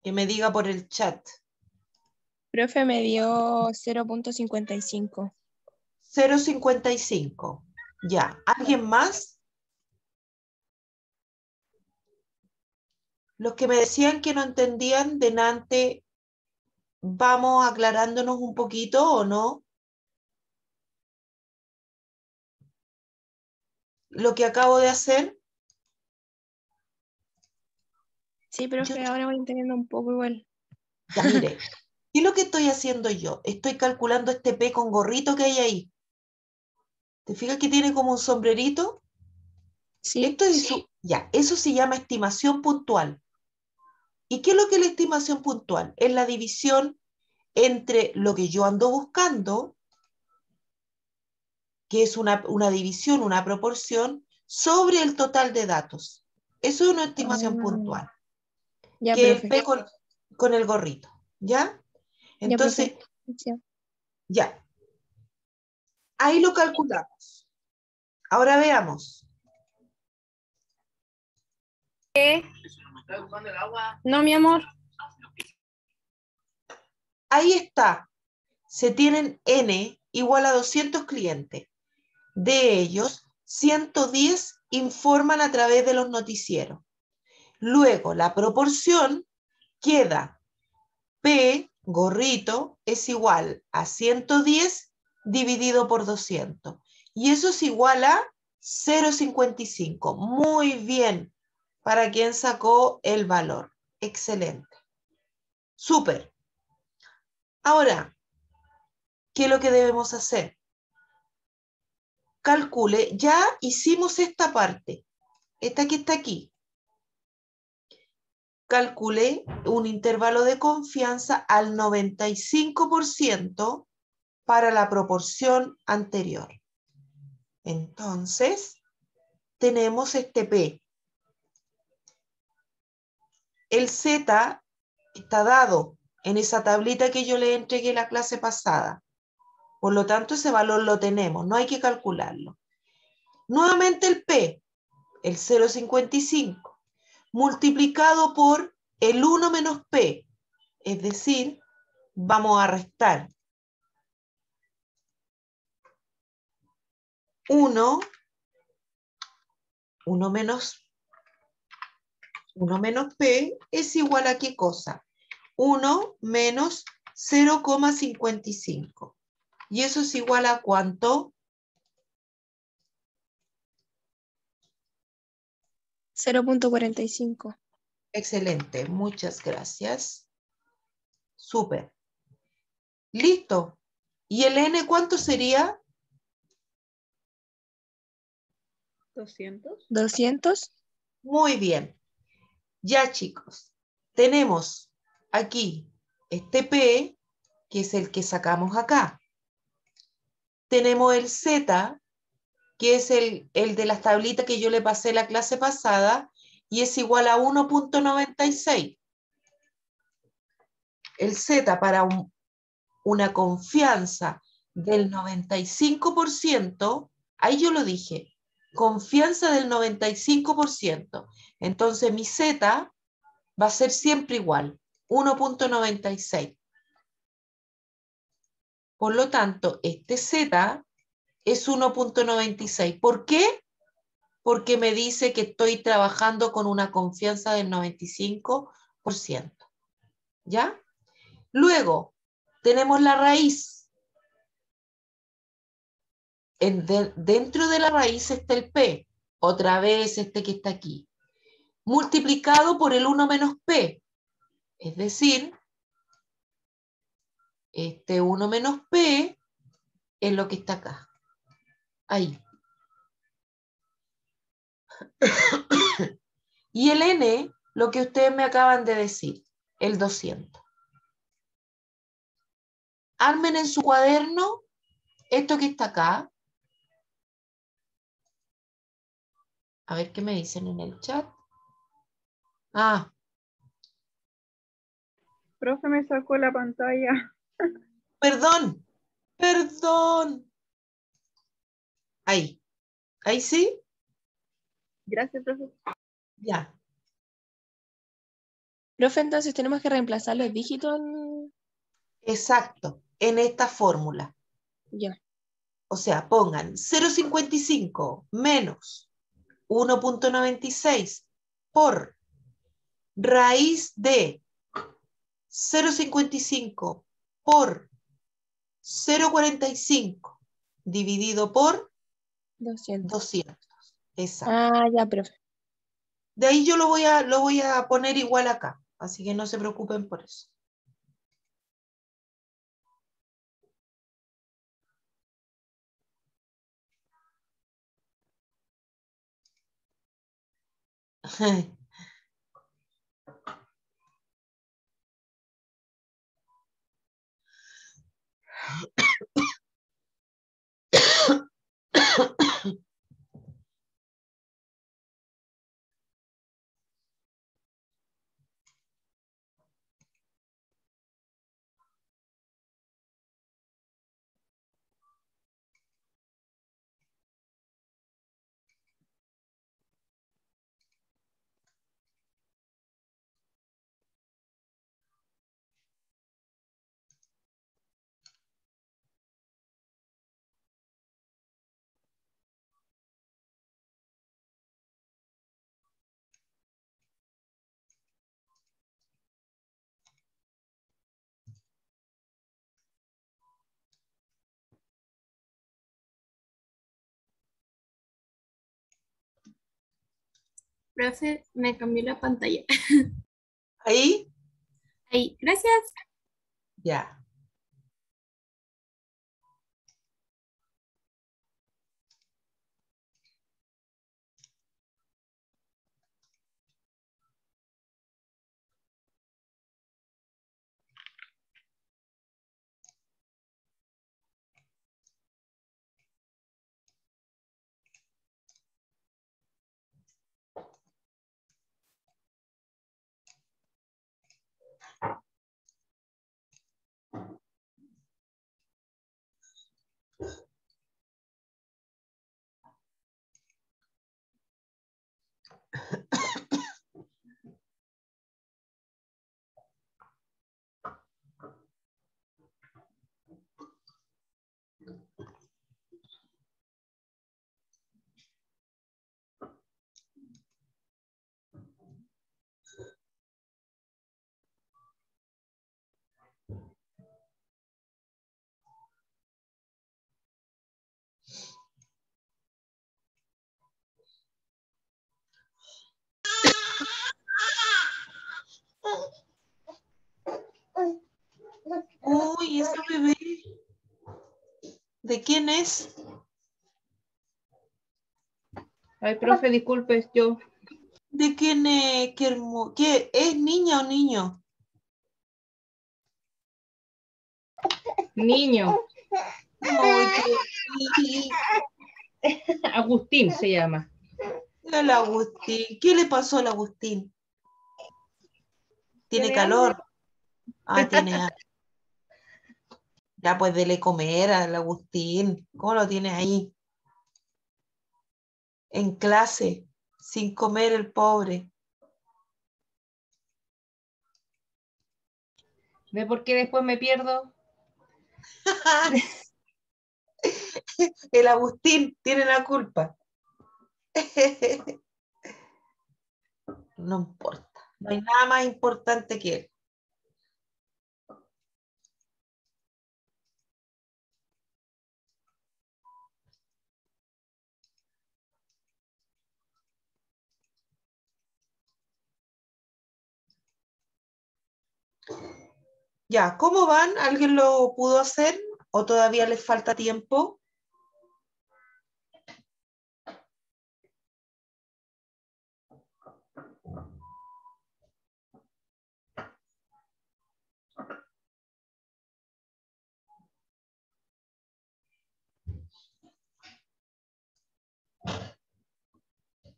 Que me diga por el chat. Profe me dio 0.55. 0,55. Ya, ¿alguien más? Los que me decían que no entendían, delante, vamos aclarándonos un poquito o no. Lo que acabo de hacer. Sí, profe, ahora voy entendiendo un poco igual. Ya, mire, ¿qué es lo que estoy haciendo yo? Estoy calculando este P con gorrito que hay ahí. ¿Te fijas que tiene como un sombrerito? Sí. Esto es ya, eso se llama estimación puntual. ¿Y qué es lo que es la estimación puntual? Es la división entre lo que yo ando buscando, que es una división, una proporción, sobre el total de datos. Eso es una estimación puntual. Ya, Que profe. el P con el gorrito, ¿ya? Ya, Entonces, profe. ya. Ahí lo calculamos. Ahora veamos. No, mi amor. Ahí está. Se tienen N igual a 200 clientes. De ellos, 110 informan a través de los noticieros. Luego, la proporción queda P, gorrito, es igual a 110 dividido por 200. Y eso es igual a 0,55. Muy bien. Para quien sacó el valor. Excelente. Súper. Ahora, ¿qué es lo que debemos hacer? Calcule, ya hicimos esta parte. Esta que está aquí. Calcule un intervalo de confianza al 95% para la proporción anterior. Entonces, tenemos este P. El Z está dado en esa tablita que yo le entregué la clase pasada. Por lo tanto, ese valor lo tenemos, no hay que calcularlo. Nuevamente el P, el 0,55, multiplicado por el 1 menos P. Es decir, vamos a restar 1 menos P es igual a ¿qué cosa? 1 menos 0,55. ¿Y eso es igual a cuánto? 0.45. Excelente, muchas gracias. Súper. Listo. ¿Y el N cuánto sería? 200. 200. Muy bien. Ya, chicos, tenemos aquí este P, que es el que sacamos acá. Tenemos el Z, que es el de las tablitas que yo le pasé la clase pasada, y es igual a 1,96. El Z para una confianza del 95%, ahí yo lo dije, confianza del 95%. Entonces mi Z va a ser siempre igual, 1,96. Por lo tanto, este Z es 1,96. ¿Por qué? Porque me dice que estoy trabajando con una confianza del 95%. ¿Ya? Luego, tenemos la raíz. Dentro de la raíz está el P. Otra vez este que está aquí. Multiplicado por el 1 menos P. Es decir, este 1 menos P es lo que está acá. Ahí. Y el N, lo que ustedes me acaban de decir, el 200. Armen en su cuaderno esto que está acá. A ver qué me dicen en el chat. Ah, Profe, me sacó la pantalla. perdón, perdón. Ahí, ahí sí, Gracias, profe. ya. Profe, entonces tenemos que reemplazar los dígitos. Exacto, en esta fórmula. Ya. O sea, pongan 0,55 menos 1,96 por raíz de 0,55 por 0,45 dividido por 200. 200. Exacto. Ah, ya, profe. De ahí yo lo voy a poner igual acá. Así que no se preocupen por eso. Profe, me cambió la pantalla. ¿Ahí? Ahí, gracias. Ya. Uy, ese bebé. ¿De quién es? Ay, profe, disculpe, yo. ¿De quién es? Qué hermoso. ¿Qué? ¿Es niña o niño? Niño. Ay, qué Agustín se llama. el Agustín. ¿Qué le pasó al Agustín? ¿Tiene ¿Tiene calor? hambre? Ah, tiene hambre. Ya pues dele comer al Agustín. ¿Cómo lo tienes ahí? En clase, sin comer el pobre. ¿Ve por qué después me pierdo? El Agustín tiene la culpa. No importa. No hay nada más importante que él. Ya, ¿cómo van? ¿Alguien lo pudo hacer o todavía les falta tiempo?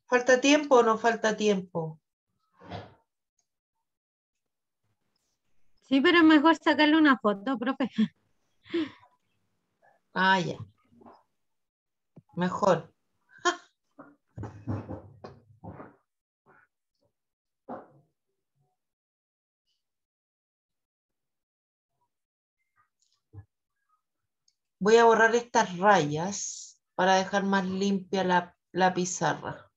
¿Falta tiempo o no falta tiempo? Sí, pero es mejor sacarle una foto, profe. Ah, ya. Mejor. Voy a borrar estas rayas para dejar más limpia la pizarra.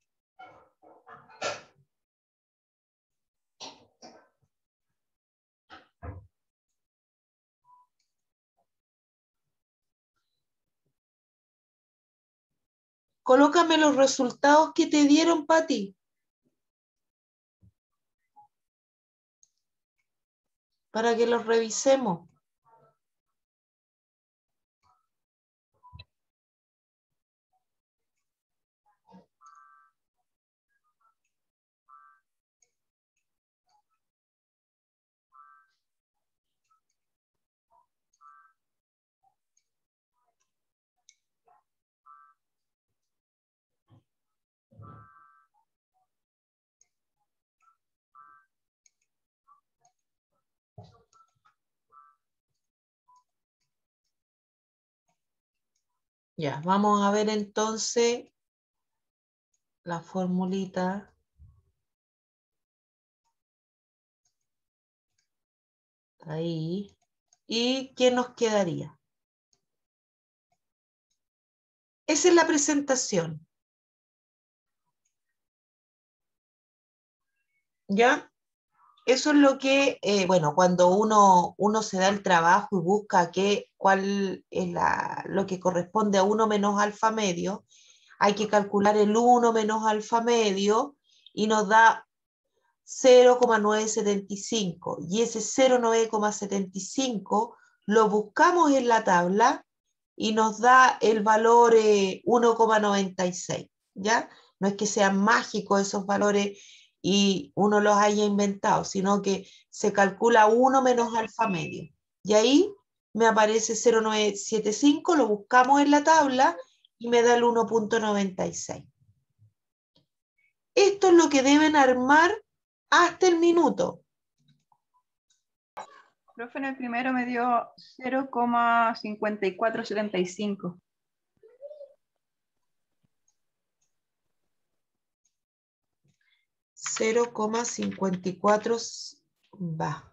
Colócame los resultados que te dieron, Pati, para que los revisemos. Ya, vamos a ver entonces la formulita. Ahí. ¿Y qué nos quedaría? Esa es la presentación. ¿Ya? Eso es lo que, bueno, cuando uno se da el trabajo y busca cuál es lo que corresponde a 1 menos alfa medio, hay que calcular el 1 menos alfa medio y nos da 0,975. Y ese 0,975 lo buscamos en la tabla y nos da el valor 1,96. ¿Ya? No es que sean mágicos esos valores y uno los haya inventado, sino que se calcula 1 menos alfa medio. Y ahí me aparece 0,975, lo buscamos en la tabla y me da el 1,96. Esto es lo que deben armar hasta el minuto. Profe, en el primero me dio 0,5475. Va.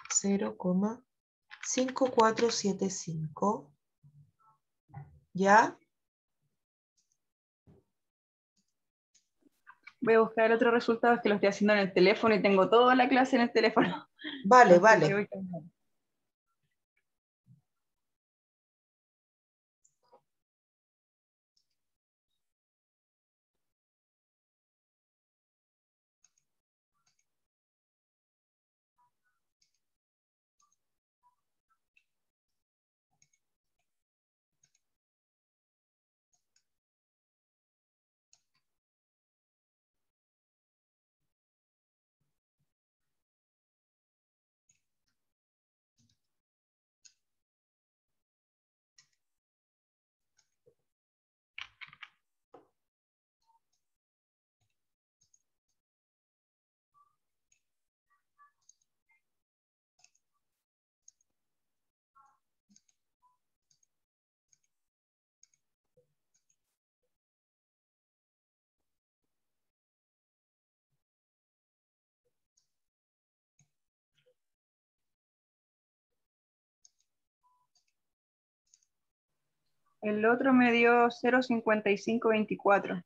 0,5475. ¿Ya? Voy a buscar otro resultado, es que lo estoy haciendo en el teléfono y tengo toda la clase en el teléfono. Vale, Así que vale. voy cambiando. El otro me dio 0,5524.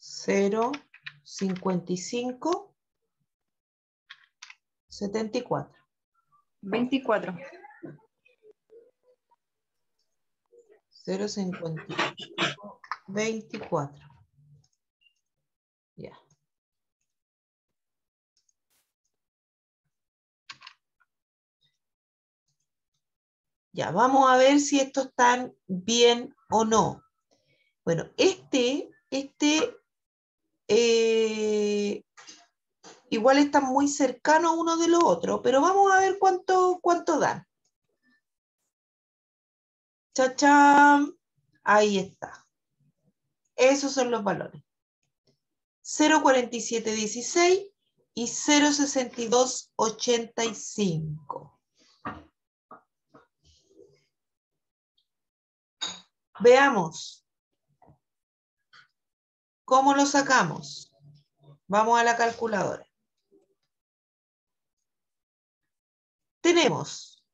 0,5574. 24. 0,5524. Ya. Ya, vamos a ver si estos están bien o no. Bueno, igual están muy cercanos uno de los otros, pero vamos a ver cuánto dan. ¡Chachán! Ahí está. Esos son los valores. 0,4716 y 0,6285. Veamos. ¿Cómo lo sacamos? Vamos a la calculadora. Tenemos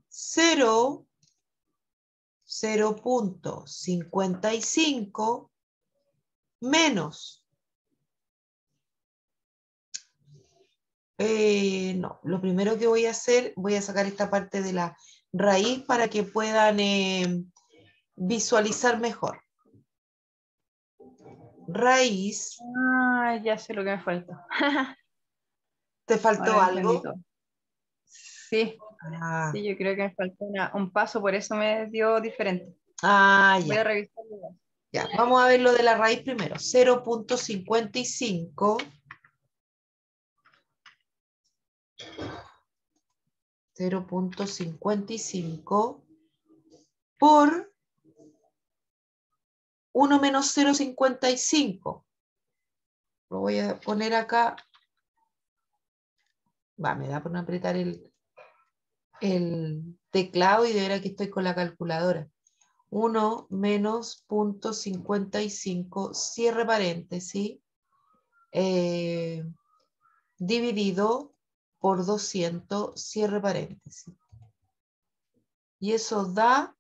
0,55 menos. No, lo primero que voy a hacer, voy a sacar esta parte de la raíz para que puedan visualizar mejor. Raíz. Ah, ya sé lo que me falta. ¿Te faltó Ahora entendí algo? todo. Sí, Ah, sí, yo creo que me faltó un paso, por eso me dio diferente. Voy a ya. revisarlo. Ya, vamos a ver lo de la raíz primero. 0,55. 0,55 por 1 menos 0,55. Lo voy a poner acá. Me da por no apretar el teclado y de ver que estoy con la calculadora. 1 menos 0,55, cierre paréntesis, dividido por 200, cierre paréntesis. Y eso da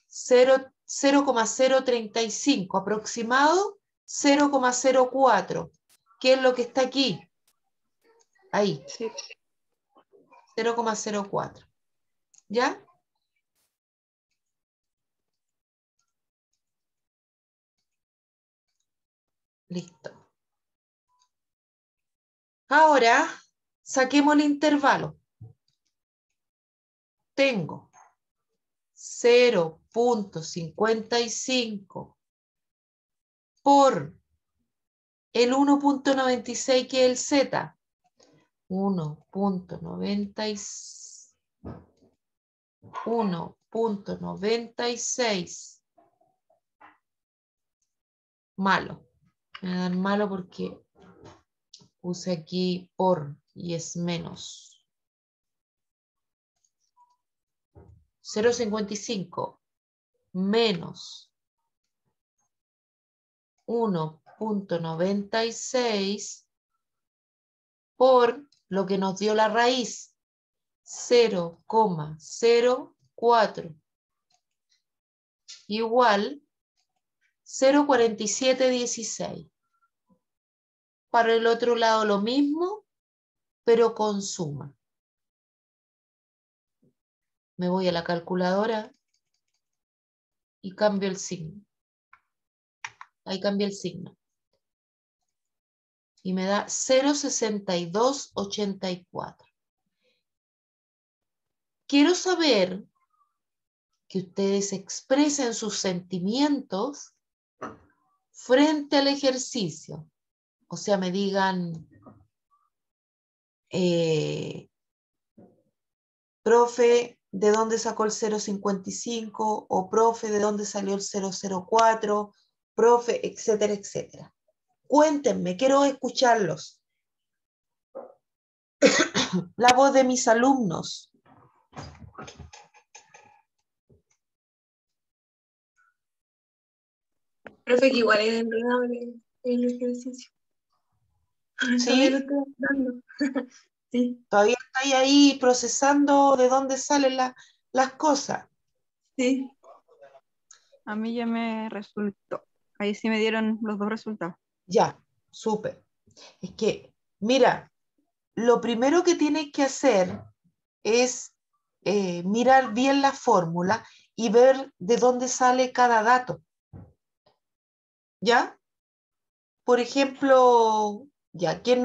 0,035, aproximado 0,04. ¿Qué es lo que está aquí? Ahí. Sí. 0,04. ¿Ya? Listo. Ahora, saquemos el intervalo. Tengo 0.55 por el 1.96 que es el Z. 1.96 malo. Me dan malo porque puse aquí por y es menos. 0.55 menos 1.96 por lo que nos dio la raíz, 0,04 igual 0,4716. Para el otro lado lo mismo, pero con suma. Me voy a la calculadora y cambio el signo. Ahí cambia el signo. Y me da 0,6284. Quiero saber que ustedes expresen sus sentimientos frente al ejercicio. O sea, me digan, profe, ¿de dónde sacó el 0,55? O profe, ¿de dónde salió el 0,04? Profe, etcétera, etcétera. Cuéntenme, quiero escucharlos. La voz de mis alumnos. Profe, que igual es enredado el ejercicio. ¿Sí? Todavía lo estoy dando. Sí. ¿Todavía estáis ahí procesando de dónde salen las cosas? Sí. A mí ya me resultó. Ahí sí me dieron los dos resultados. Ya, súper. Es que, mira, lo primero que tienes que hacer es mirar bien la fórmula y ver de dónde sale cada dato. ¿Ya? Por ejemplo, ya, el que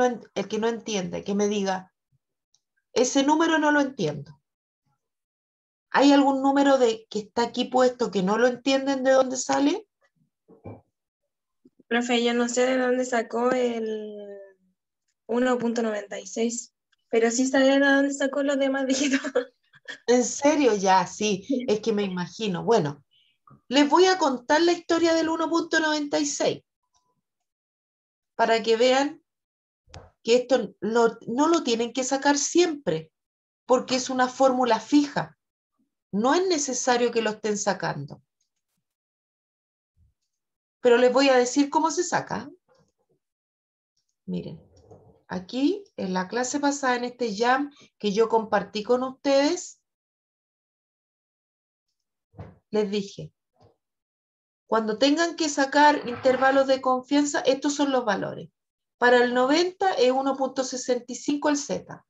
no entiende, que me diga, ese número no lo entiendo. ¿Hay algún número que está aquí puesto que no lo entienden de dónde sale? Profe, yo no sé de dónde sacó el 1.96, pero sí sabe de dónde sacó los demás dígitos. ¿En serio? Ya, sí, es que me imagino. Bueno, les voy a contar la historia del 1.96 para que vean que esto no lo tienen que sacar siempre, porque es una fórmula fija. No es necesario que lo estén sacando. Pero les voy a decir cómo se saca. Miren, aquí en la clase pasada, en este Jam que yo compartí con ustedes, les dije, cuando tengan que sacar intervalos de confianza, estos son los valores. Para el 90 es 1.65 el Z.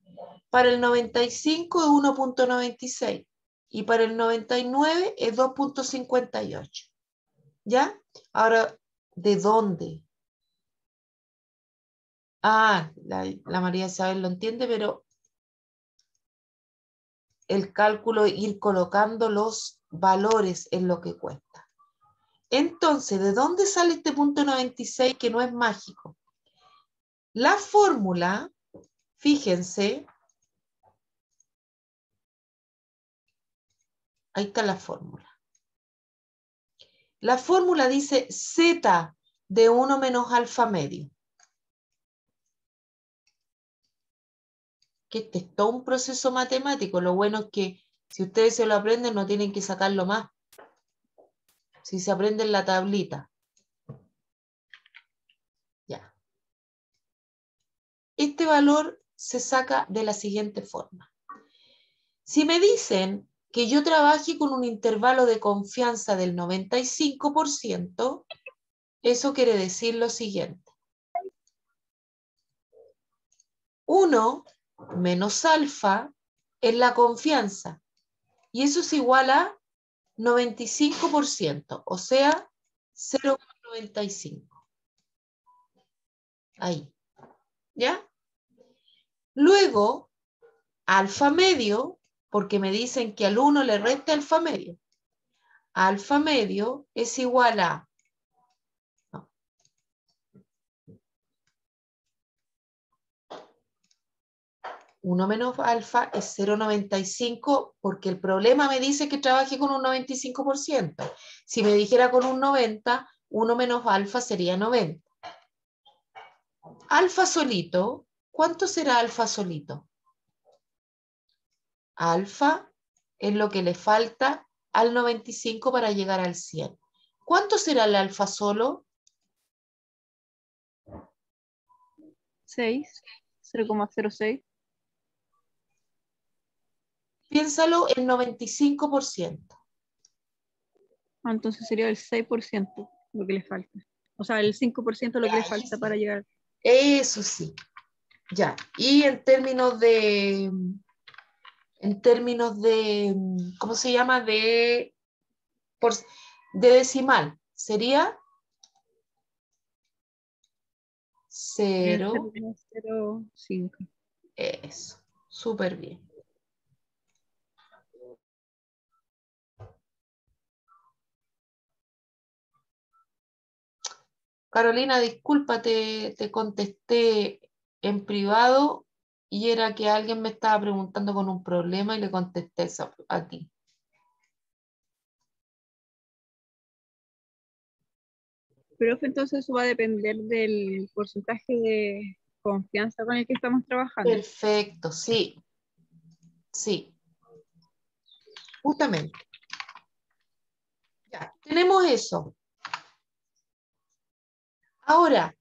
Para el 95 es 1.96. Y para el 99 es 2.58. ¿Ya? Ahora, ¿de dónde? Ah, la María Isabel lo entiende, pero el cálculo, ir colocando los valores en lo que cuesta. Entonces, ¿de dónde sale este punto 96 que no es mágico? La fórmula, fíjense, ahí está la fórmula. La fórmula dice Z de 1 menos alfa medio. Que este es todo un proceso matemático. Lo bueno es que si ustedes se lo aprenden, no tienen que sacarlo más. Si se aprenden la tablita. Ya. Este valor se saca de la siguiente forma. Si me dicen que yo trabaje con un intervalo de confianza del 95%, eso quiere decir lo siguiente. 1 menos alfa es la confianza. Y eso es igual a 95%, o sea, 0,95. Ahí. ¿Ya? Luego, alfa medio, porque me dicen que al 1 le resta alfa medio. Alfa medio es igual a... No. 1 menos alfa es 0,95 porque el problema me dice que trabaje con un 95%. Si me dijera con un 90, 1 menos alfa sería 90. Alfa solito, ¿cuánto será alfa solito? Alfa es lo que le falta al 95 para llegar al 100. ¿Cuánto será el alfa solo? 6, 0,06. Piénsalo en 95%. Entonces sería el 6% lo que le falta. O sea, el 5% lo que le falta para llegar. Eso sí. Ya. Y en términos de, ¿cómo se llama? De decimal, sería 0. 0,05. Eso. Súper bien. Carolina, discúlpate, te contesté en privado y era que alguien me estaba preguntando con un problema y le contesté eso a ti. Pero entonces eso va a depender del porcentaje de confianza con el que estamos trabajando. Perfecto, sí. Sí. Justamente. Ya, tenemos eso. Ahora,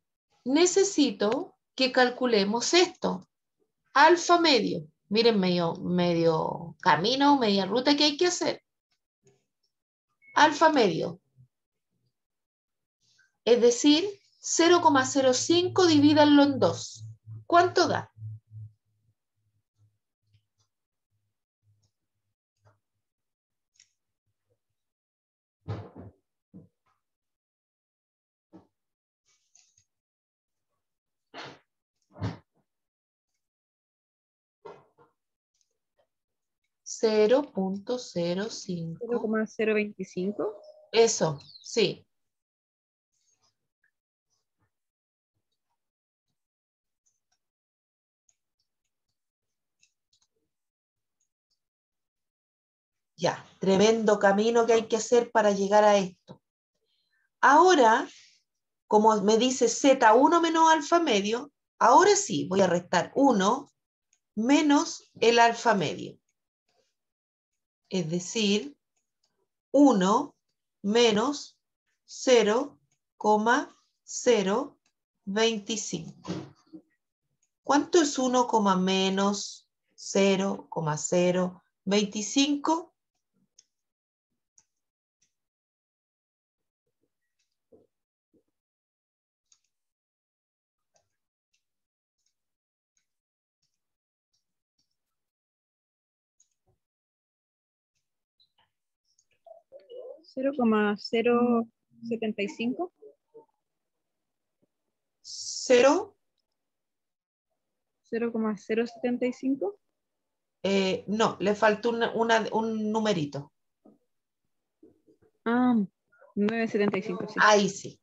necesito que calculemos esto. Alfa medio. Miren, medio camino, media ruta que hay que hacer. Alfa medio. Es decir, 0,05 divídanlo en 2. ¿Cuánto da? $0,05. 0,025. Eso, sí. Ya, tremendo camino que hay que hacer para llegar a esto. Ahora, como me dice Z1 menos alfa medio, ahora sí voy a restar 1 menos el alfa medio. Es decir, 1 menos 0,025. ¿Cuánto es 1, menos 0,025? 0,075. 0. 0,075. No, le faltó un numerito. Ah, 9,75. Sí. Ahí sí.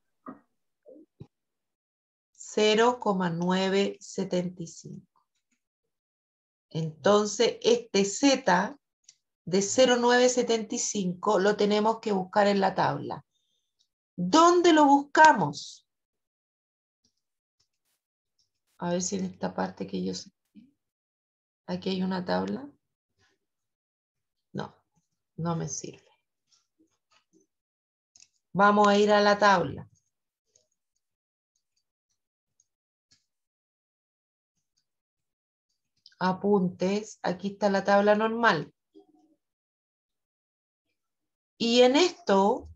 0,975. Entonces, este Z de 0,975 lo tenemos que buscar en la tabla. ¿Dónde lo buscamos? A ver si en esta parte que yo sé. Aquí hay una tabla. No, no me sirve. Vamos a ir a la tabla. Apuntes. Aquí está la tabla normal. Y en esto...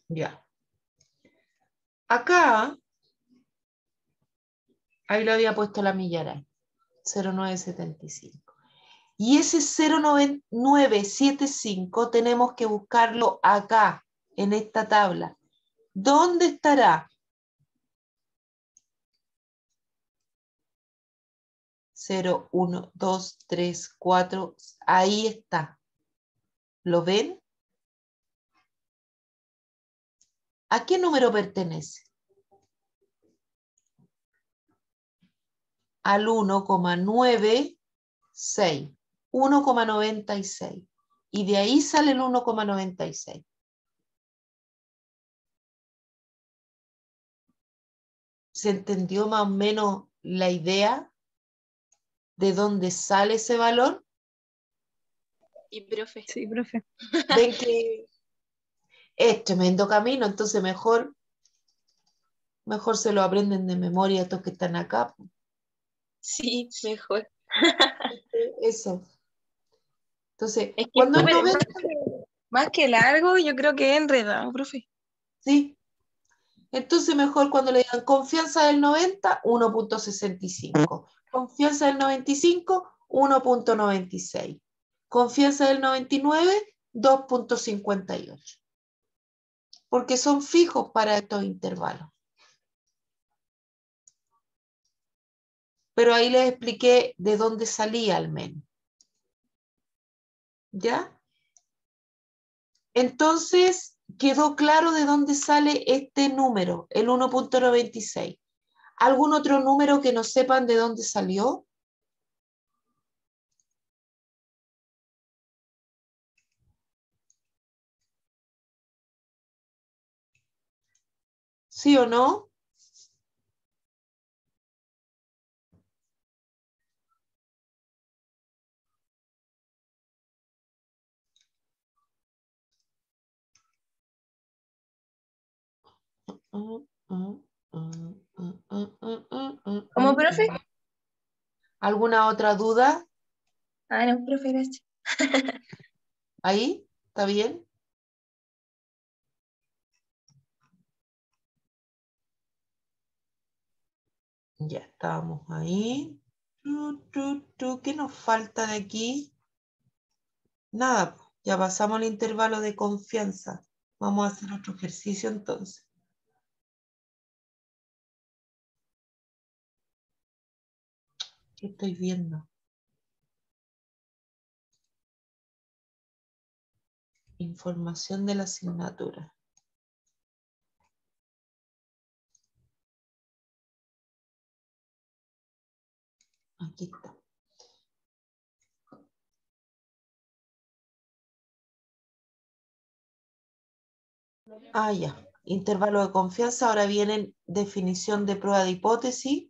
ya. acá, ahí lo había puesto la millara, 0,975. Y ese 0,975 tenemos que buscarlo acá, en esta tabla. ¿Dónde estará? 0, 1, 2, 3, 4, ahí está. ¿Lo ven? ¿A qué número pertenece? Al 1,96. 1,96. Y de ahí sale el 1,96. ¿Se entendió más o menos la idea de dónde sale ese valor? Y profe. Sí, profe. Ven que es tremendo camino, entonces mejor se lo aprenden de memoria estos que están acá. Sí, mejor. Eso. Entonces, Es que cuando es súper- 90, más que largo, yo creo que es enredado, profe. sí. Entonces mejor cuando le digan confianza del 90, 1,65. Confianza del 95, 1,96. Confianza del 99, 2,58. Porque son fijos para estos intervalos. Pero ahí les expliqué de dónde salía al menos. ¿Ya? Entonces, quedó claro de dónde sale este número, el 1,96. ¿Algún otro número que no sepan de dónde salió? ¿Sí o no? ¿Cómo, profe? ¿Alguna otra duda? Ah, no, profe, gracias. ¿Ahí? ¿Está bien? Ya estamos ahí. ¿Qué nos falta de aquí? Nada, ya pasamos el intervalo de confianza. Vamos a hacer otro ejercicio entonces. ¿Qué estoy viendo? Información de la asignatura. Aquí está. Ah, ya. Intervalo de confianza. Ahora vienen definición de prueba de hipótesis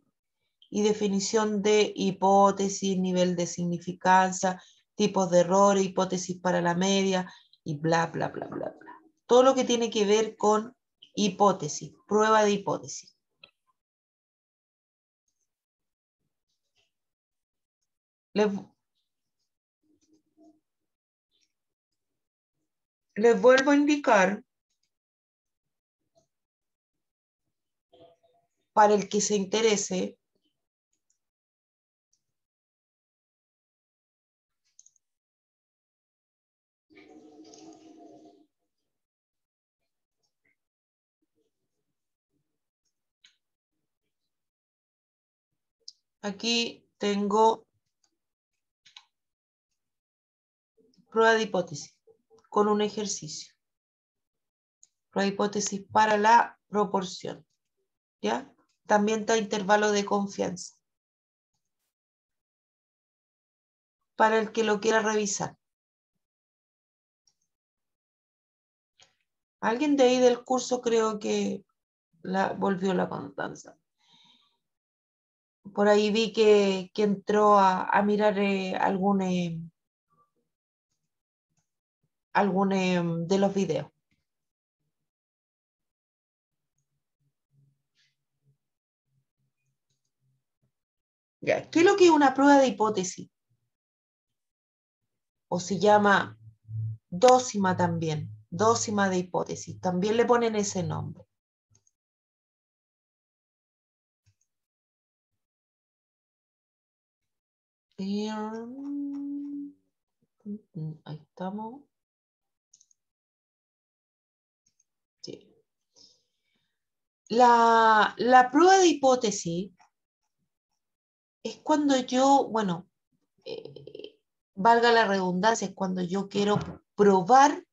y definición de hipótesis, nivel de significancia, tipos de errores, hipótesis para la media y bla, bla, bla, bla, bla. Todo lo que tiene que ver con hipótesis, prueba de hipótesis. Les vuelvo a indicar, para el que se interese, aquí tengo prueba de hipótesis con un ejercicio. Prueba de hipótesis para la proporción. ¿Ya? También está intervalo de confianza. Para el que lo quiera revisar. Alguien de ahí del curso creo que volvió la Constanza. Por ahí vi que entró a mirar algún de los videos. Ya, ¿qué es lo que es una prueba de hipótesis? O se llama dócima también, dócima de hipótesis. También le ponen ese nombre. Ahí estamos. Sí. La prueba de hipótesis es cuando yo, bueno, valga la redundancia, es cuando yo quiero probar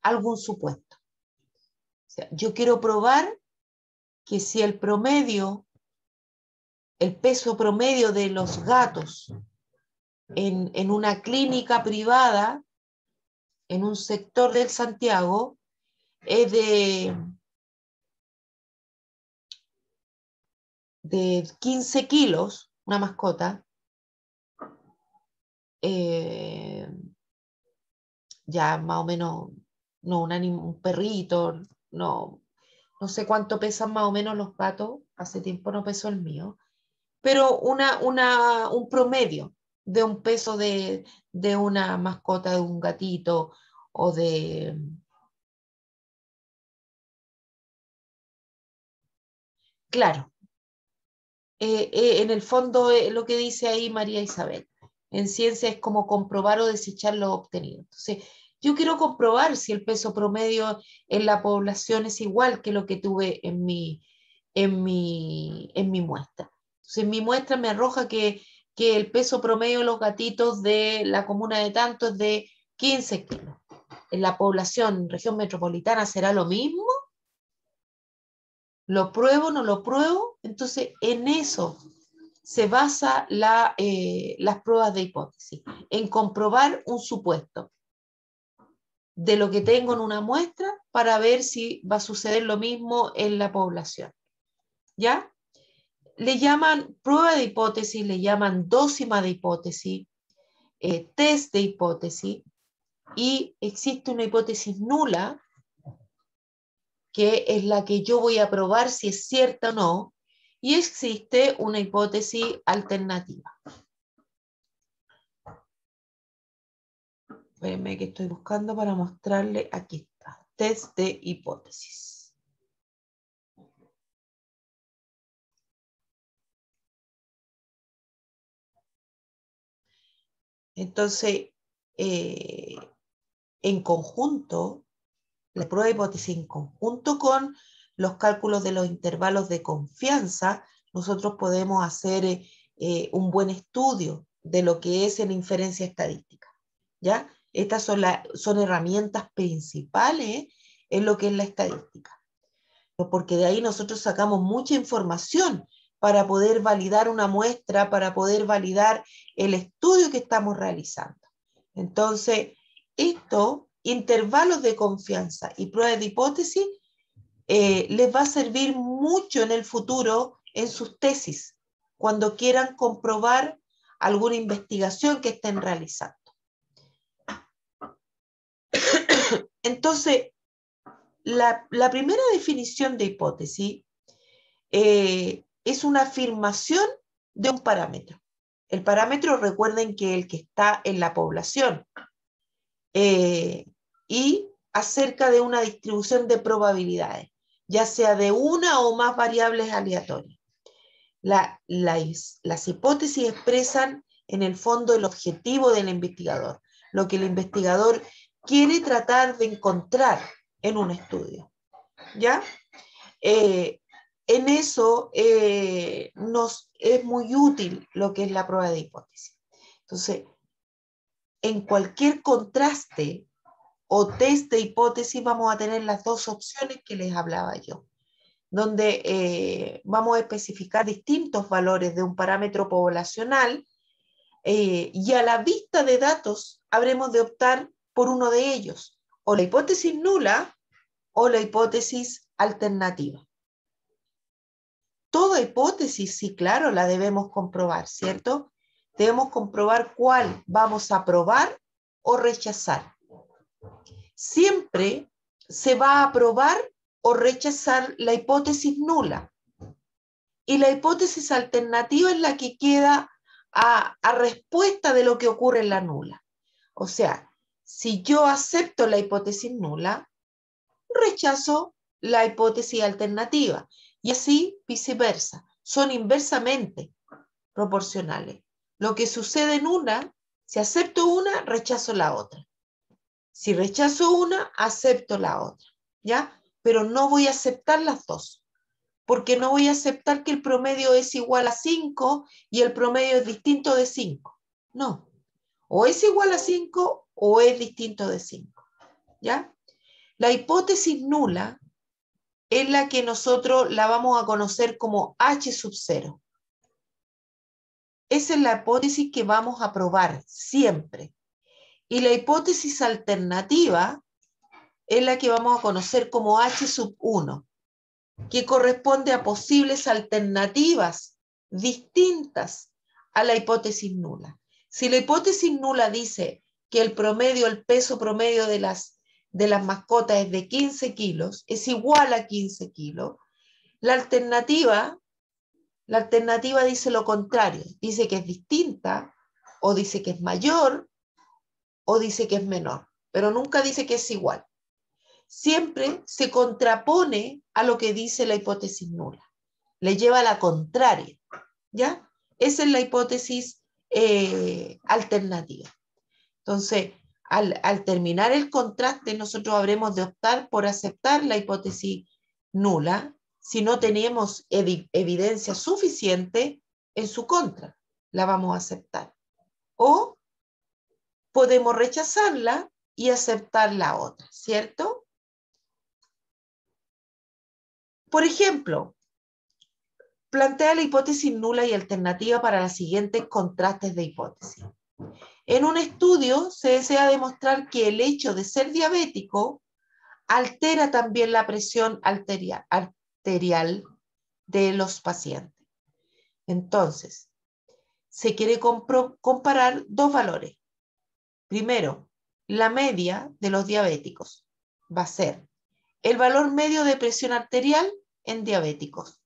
algún supuesto. O sea, yo quiero probar que si el promedio, el peso promedio de los gatos en una clínica privada, en un sector del Santiago, es de 15 kilos, una mascota, ya más o menos, no, un perrito, no sé cuánto pesan más o menos los gatos, hace tiempo no pesó el mío, pero un promedio de un peso de una mascota, de un gatito o de... Claro, en el fondo lo que dice ahí María Isabel, en ciencia es como comprobar o desechar lo obtenido. Entonces, yo quiero comprobar si el peso promedio en la población es igual que lo que tuve en mi muestra. Entonces, en mi muestra me arroja que el peso promedio de los gatitos de la comuna de Tanto es de 15 kilos. ¿En la población, región metropolitana, será lo mismo? ¿Lo pruebo, no lo pruebo? Entonces, en eso se basa las pruebas de hipótesis, en comprobar un supuesto de lo que tengo en una muestra para ver si va a suceder lo mismo en la población. ¿Ya? Le llaman prueba de hipótesis, le llaman dócima de hipótesis, test de hipótesis, y existe una hipótesis nula, que es la que yo voy a probar si es cierta o no, y existe una hipótesis alternativa. Espérenme que estoy buscando para mostrarle. Aquí está, test de hipótesis. Entonces, en conjunto, la prueba de hipótesis en conjunto con los cálculos de los intervalos de confianza, nosotros podemos hacer un buen estudio de lo que es en inferencia estadística. ¿Ya? Estas son herramientas principales en lo que es la estadística, porque de ahí nosotros sacamos mucha información para poder validar una muestra, para poder validar el estudio que estamos realizando. Entonces, intervalos de confianza y pruebas de hipótesis, les va a servir mucho en el futuro en sus tesis, cuando quieran comprobar alguna investigación que estén realizando. Entonces, la primera definición de hipótesis es una afirmación de un parámetro. El parámetro, recuerden que el que está en la población, y acerca de una distribución de probabilidades, ya sea de una o más variables aleatorias. Las hipótesis expresan en el fondo el objetivo del investigador, lo que el investigador quiere tratar de encontrar en un estudio. ¿Ya? En eso nos es muy útil lo que es la prueba de hipótesis. Entonces, en cualquier contraste o test de hipótesis vamos a tener las dos opciones que les hablaba yo, donde vamos a especificar distintos valores de un parámetro poblacional, y a la vista de datos habremos de optar por uno de ellos, o la hipótesis nula o la hipótesis alternativa. Toda hipótesis, sí, claro, la debemos comprobar, ¿cierto? Debemos comprobar cuál vamos a probar o rechazar. Siempre se va a aprobar o rechazar la hipótesis nula. Y la hipótesis alternativa es la que queda a respuesta de lo que ocurre en la nula. O sea, si yo acepto la hipótesis nula, rechazo la hipótesis alternativa. Y así viceversa. Son inversamente proporcionales. lo que sucede en una, si acepto una, rechazo la otra. Si rechazo una, acepto la otra, ¿ya? Pero no voy a aceptar las dos, porque no voy a aceptar que el promedio es igual a 5 y el promedio es distinto de 5. No, o es igual a 5 o es distinto de 5, ¿ya? La hipótesis nula es la que nosotros la vamos a conocer como H sub 0. Esa es la hipótesis que vamos a probar siempre. Y la hipótesis alternativa es la que vamos a conocer como H sub 1, que corresponde a posibles alternativas distintas a la hipótesis nula. Si la hipótesis nula dice que el promedio, el peso promedio de las mascotas es de 15 kilos, es igual a 15 kilos, la alternativa dice lo contrario, dice que es distinta, o dice que es mayor, o dice que es menor, pero nunca dice que es igual. Siempre se contrapone a lo que dice la hipótesis nula. Le lleva a la contraria, ¿ya? Esa es la hipótesis alternativa. Entonces, al terminar el contraste, nosotros habremos de optar por aceptar la hipótesis nula si no tenemos evidencia suficiente en su contra. La vamos a aceptar. O podemos rechazarla y aceptar la otra, ¿cierto? Por ejemplo, plantea la hipótesis nula y alternativa para los siguientes contrastes de hipótesis. En un estudio se desea demostrar que el hecho de ser diabético altera también la presión arterial de los pacientes. Entonces, se quiere comparar dos valores. Primero, la media de los diabéticos va a ser el valor medio de presión arterial en diabéticos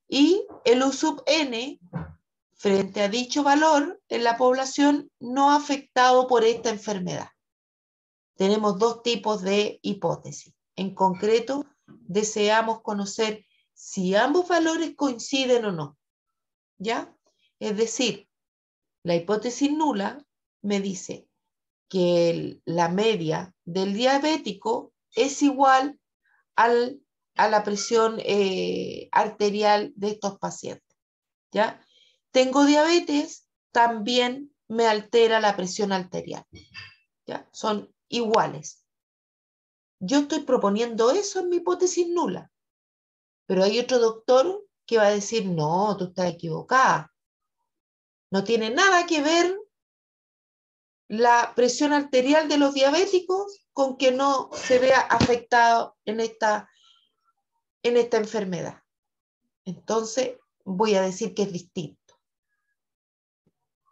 y el U sub n frente a dicho valor en la población no afectado por esta enfermedad. Tenemos dos tipos de hipótesis. En concreto, deseamos conocer si ambos valores coinciden o no, ¿ya? Es decir, la hipótesis nula me dice que la media del diabético es igual a la presión arterial de estos pacientes, ¿ya? Tengo diabetes, también me altera la presión arterial, ¿ya? Son iguales. Yo estoy proponiendo eso en mi hipótesis nula, pero hay otro doctor que va a decir, no, tú estás equivocada. No tiene nada que ver la presión arterial de los diabéticos con que no se vea afectado en esta enfermedad. Entonces, voy a decir que es distinto.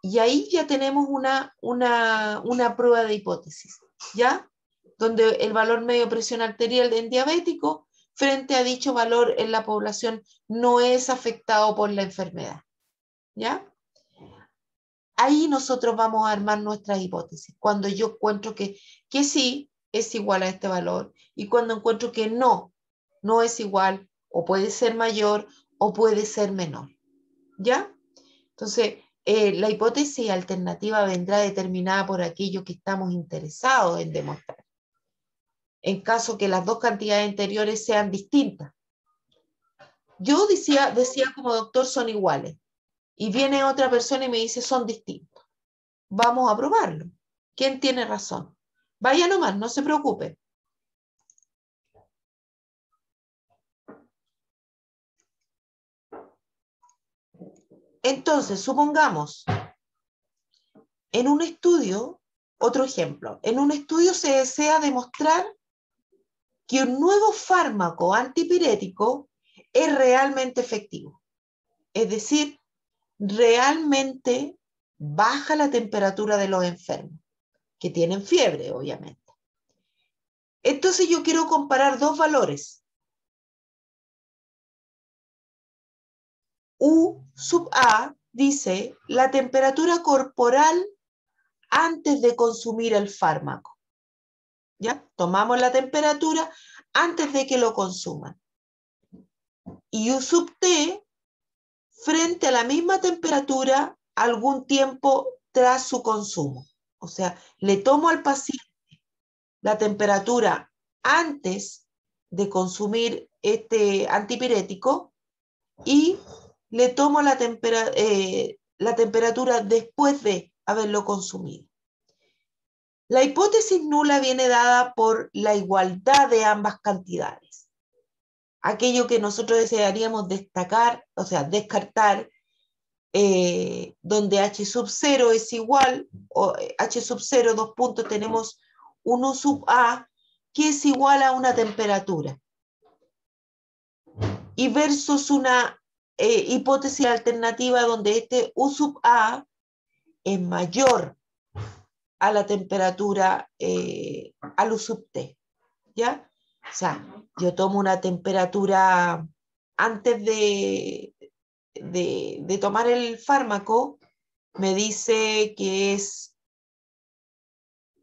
Y ahí ya tenemos una prueba de hipótesis, ¿ya? Donde el valor medio de presión arterial en diabético frente a dicho valor en la población no es afectado por la enfermedad, ¿ya? Ahí nosotros vamos a armar nuestras hipótesis. Cuando yo encuentro que sí es igual a este valor y cuando encuentro que no es igual o puede ser mayor o puede ser menor, ¿ya? Entonces, la hipótesis alternativa vendrá determinada por aquello que estamos interesados en demostrar. En caso que las dos cantidades anteriores sean distintas. Yo decía como doctor son iguales. Y viene otra persona y me dice son distintos. Vamos a probarlo. ¿Quién tiene razón? Vaya nomás, no se preocupe. Entonces, supongamos, en un estudio, otro ejemplo, en un estudio se desea demostrar que un nuevo fármaco antipirético es realmente efectivo. Es decir, realmente baja la temperatura de los enfermos, que tienen fiebre, obviamente. Entonces yo quiero comparar dos valores. U sub A dice la temperatura corporal antes de consumir el fármaco. ¿Ya? Tomamos la temperatura antes de que lo consuman. Y U sub T frente a la misma temperatura algún tiempo tras su consumo. O sea, le tomo al paciente la temperatura antes de consumir este antipirético y le tomo la temperatura después de haberlo consumido. La hipótesis nula viene dada por la igualdad de ambas cantidades. Aquello que nosotros desearíamos destacar, o sea, descartar, donde H sub 0 es igual, o H sub 0, 2 puntos, tenemos un U sub A, que es igual a una temperatura. Y versus una hipótesis alternativa donde este U sub A es mayor a la temperatura, al U sub T, ¿ya? O sea, yo tomo una temperatura antes de tomar el fármaco, me dice que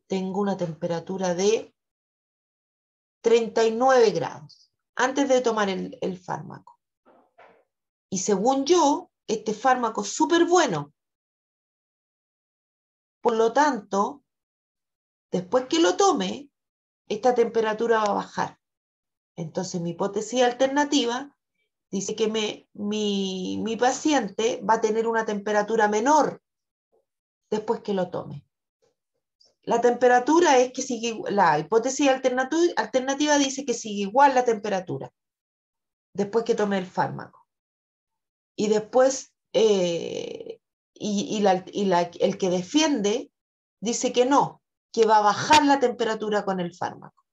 tengo una temperatura de 39 grados, antes de tomar el fármaco. Y según yo, este fármaco es súper bueno. Por lo tanto, después que lo tome, esta temperatura va a bajar. Entonces, mi hipótesis alternativa dice que mi paciente va a tener una temperatura menor después que lo tome. La temperatura es que sigue, la hipótesis alternativa dice que sigue igual la temperatura después que tome el fármaco. Y después, el que defiende dice que no, que va a bajar la temperatura con el fármaco.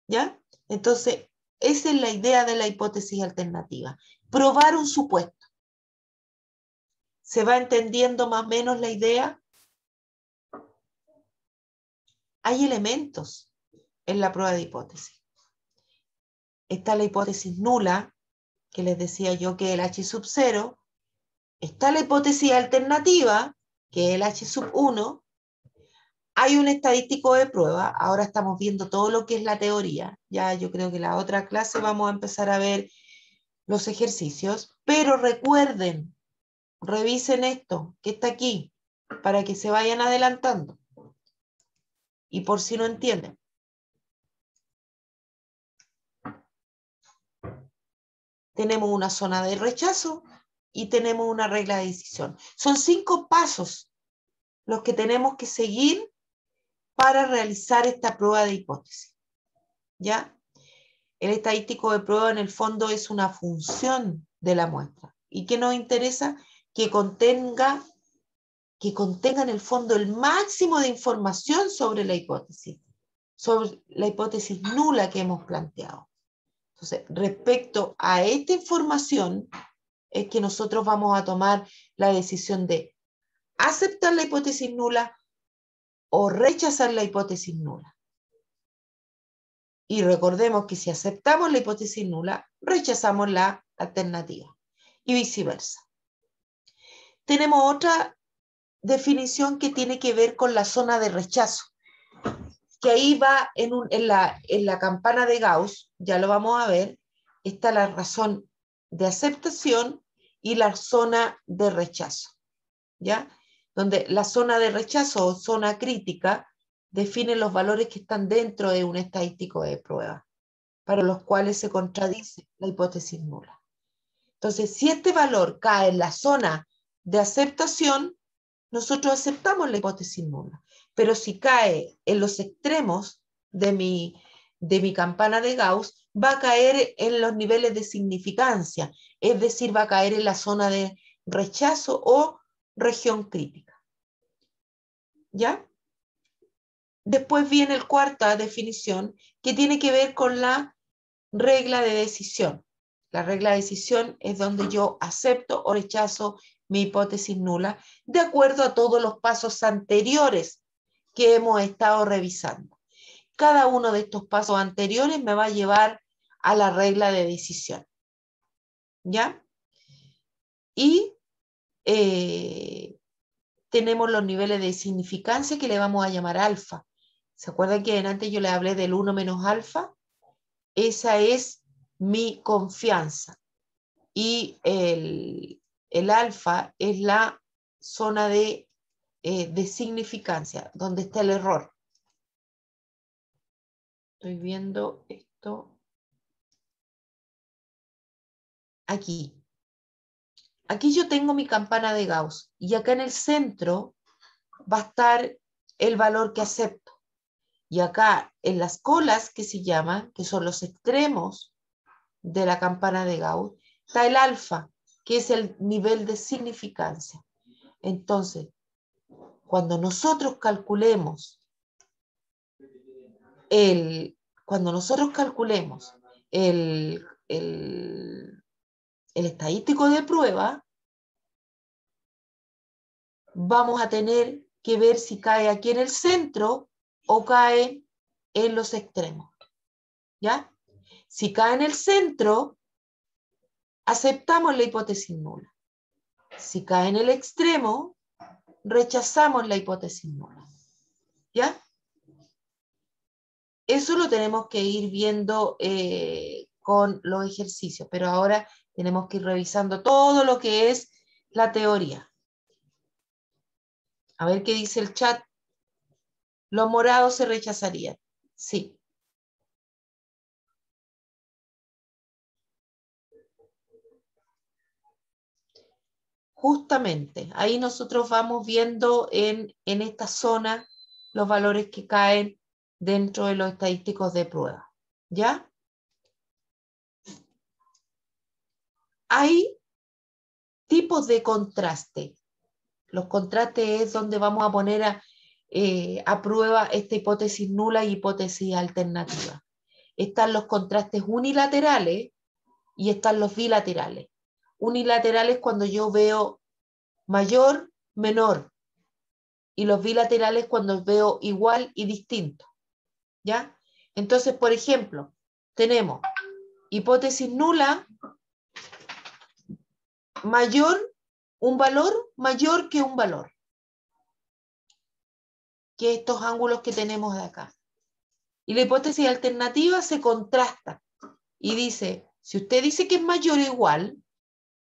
¿Ya? Entonces, esa es la idea de la hipótesis alternativa. Probar un supuesto. ¿Se va entendiendo más o menos la idea? Hay elementos en la prueba de hipótesis. Está la hipótesis nula, que les decía yo que es el H sub 0. Está la hipótesis alternativa, que es el H sub 1. Hay un estadístico de prueba. Ahora estamos viendo todo lo que es la teoría. Ya yo creo que en la otra clase vamos a empezar a ver los ejercicios. Pero recuerden, revisen esto que está aquí, para que se vayan adelantando. Y por si no entienden. Tenemos una zona de rechazo y tenemos una regla de decisión. Son 5 pasos los que tenemos que seguir para realizar esta prueba de hipótesis. ¿Ya? El estadístico de prueba en el fondo es una función de la muestra. ¿Y qué nos interesa? Que contenga en el fondo el máximo de información sobre la hipótesis nula que hemos planteado. Entonces, respecto a esta información, es que nosotros vamos a tomar la decisión de aceptar la hipótesis nula o rechazar la hipótesis nula. Y recordemos que si aceptamos la hipótesis nula, rechazamos la alternativa y viceversa. Tenemos otra definición que tiene que ver con la zona de rechazo, que ahí va en la campana de Gauss, ya lo vamos a ver, está la razón de aceptación y la zona de rechazo, ¿ya? Donde la zona de rechazo o zona crítica define los valores que están dentro de un estadístico de prueba, para los cuales se contradice la hipótesis nula. Entonces, si este valor cae en la zona de aceptación, nosotros aceptamos la hipótesis nula. Pero si cae en los extremos de mi campana de Gauss, va a caer en los niveles de significancia, es decir, va a caer en la zona de rechazo o región crítica. ¿Ya? Después viene la cuarta definición, que tiene que ver con la regla de decisión. La regla de decisión es donde yo acepto o rechazo mi hipótesis nula, de acuerdo a todos los pasos anteriores que hemos estado revisando. Cada uno de estos pasos anteriores me va a llevar a la regla de decisión. ¿Ya? Y tenemos los niveles de significancia que le vamos a llamar alfa. ¿Se acuerdan que antes yo le hablé del 1 menos alfa? Esa es mi confianza. Y el alfa es la zona de significancia, donde está el error. Estoy viendo esto. Aquí. Aquí yo tengo mi campana de Gauss y acá en el centro va a estar el valor que acepto. Y acá en las colas que se llaman, que son los extremos de la campana de Gauss, está el alfa, que es el nivel de significancia. Entonces, cuando nosotros calculemos el estadístico de prueba, vamos a tener que ver si cae aquí en el centro o cae en los extremos. ¿Ya? Si cae en el centro, aceptamos la hipótesis nula. Si cae en el extremo, rechazamos la hipótesis nula. ¿Ya? Eso lo tenemos que ir viendo con los ejercicios, pero ahora tenemos que ir revisando todo lo que es la teoría. A ver qué dice el chat. Los morados se rechazarían. Sí. Justamente, ahí nosotros vamos viendo en esta zona los valores que caen dentro de los estadísticos de prueba. ¿Ya? Hay tipos de contraste. Los contrastes es donde vamos a poner a prueba esta hipótesis nula y hipótesis alternativa. Están los contrastes unilaterales y están los bilaterales. Unilaterales cuando yo veo mayor, menor. Y los bilaterales cuando veo igual y distinto. ¿Ya? Entonces, por ejemplo, tenemos hipótesis nula mayor, un valor mayor que un valor. Que estos ángulos que tenemos de acá. Y la hipótesis alternativa se contrasta y dice, si usted dice que es mayor o igual,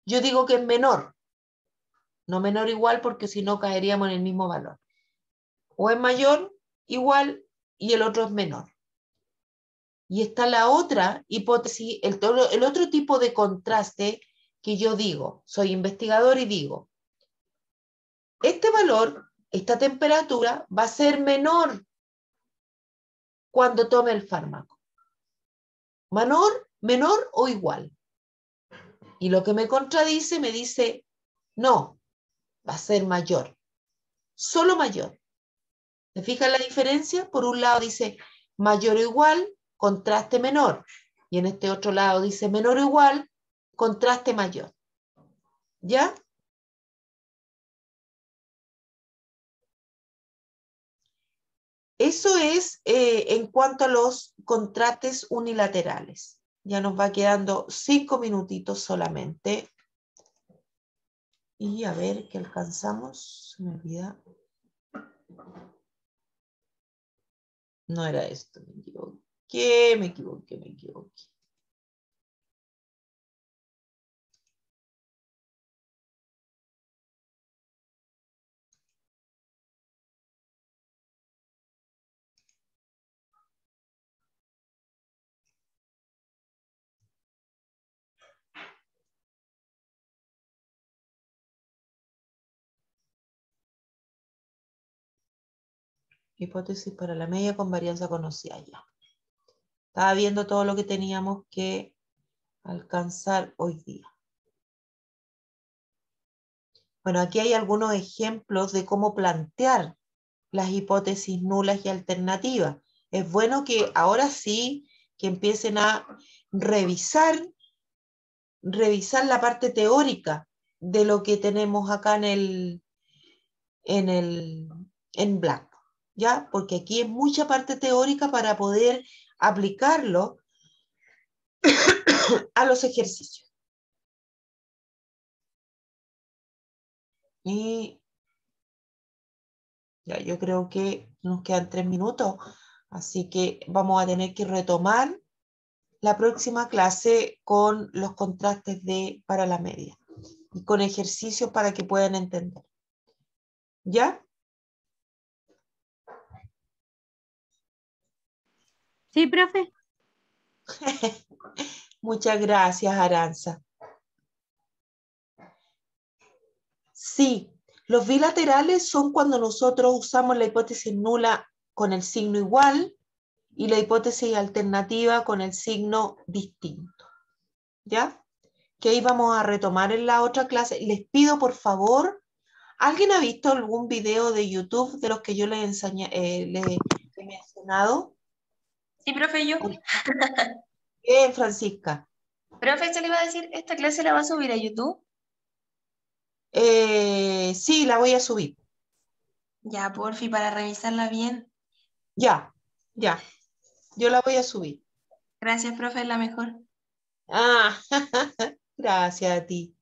yo digo que es menor. No menor o igual porque si no caeríamos en el mismo valor. O es mayor, igual y el otro es menor. Y está la otra hipótesis, el otro tipo de contraste que yo digo, soy investigador y digo, este valor, esta temperatura va a ser menor cuando tome el fármaco. Menor o igual. Y lo que me contradice me dice, no, va a ser mayor. Solo mayor. ¿Se fijan la diferencia? Por un lado dice mayor o igual, contraste menor. Y en este otro lado dice menor o igual, contraste mayor. ¿Ya? Eso es en cuanto a los contrastes unilaterales. Ya nos va quedando 5 minutitos solamente. Y a ver qué alcanzamos. Se me olvida. No era esto, me equivoqué. Hipótesis para la media con varianza conocida ya. Estaba viendo todo lo que teníamos que alcanzar hoy día. Bueno, aquí hay algunos ejemplos de cómo plantear las hipótesis nulas y alternativas. Es bueno que ahora sí que empiecen a revisar la parte teórica de lo que tenemos acá en blanco. ¿Ya? Porque aquí es mucha parte teórica para poder aplicarlo a los ejercicios. Y ya, yo creo que nos quedan 3 minutos, así que vamos a tener que retomar la próxima clase con los contrastes para la media y con ejercicios para que puedan entender. ¿Ya? Sí, profe. Muchas gracias, Aranza. Sí, los bilaterales son cuando nosotros usamos la hipótesis nula con el signo igual y la hipótesis alternativa con el signo distinto. ¿Ya? Que ahí vamos a retomar en la otra clase. Les pido, por favor, ¿alguien ha visto algún video de YouTube de los que yo les enseñé, les he mencionado? Sí, profe, yo. Bien, Francisca. Profe, se le iba a decir, ¿esta clase la va a subir a YouTube? Sí, la voy a subir. Ya, porfi, para revisarla bien. Ya, ya. Yo la voy a subir. Gracias, profe, es la mejor. Ah, gracias a ti.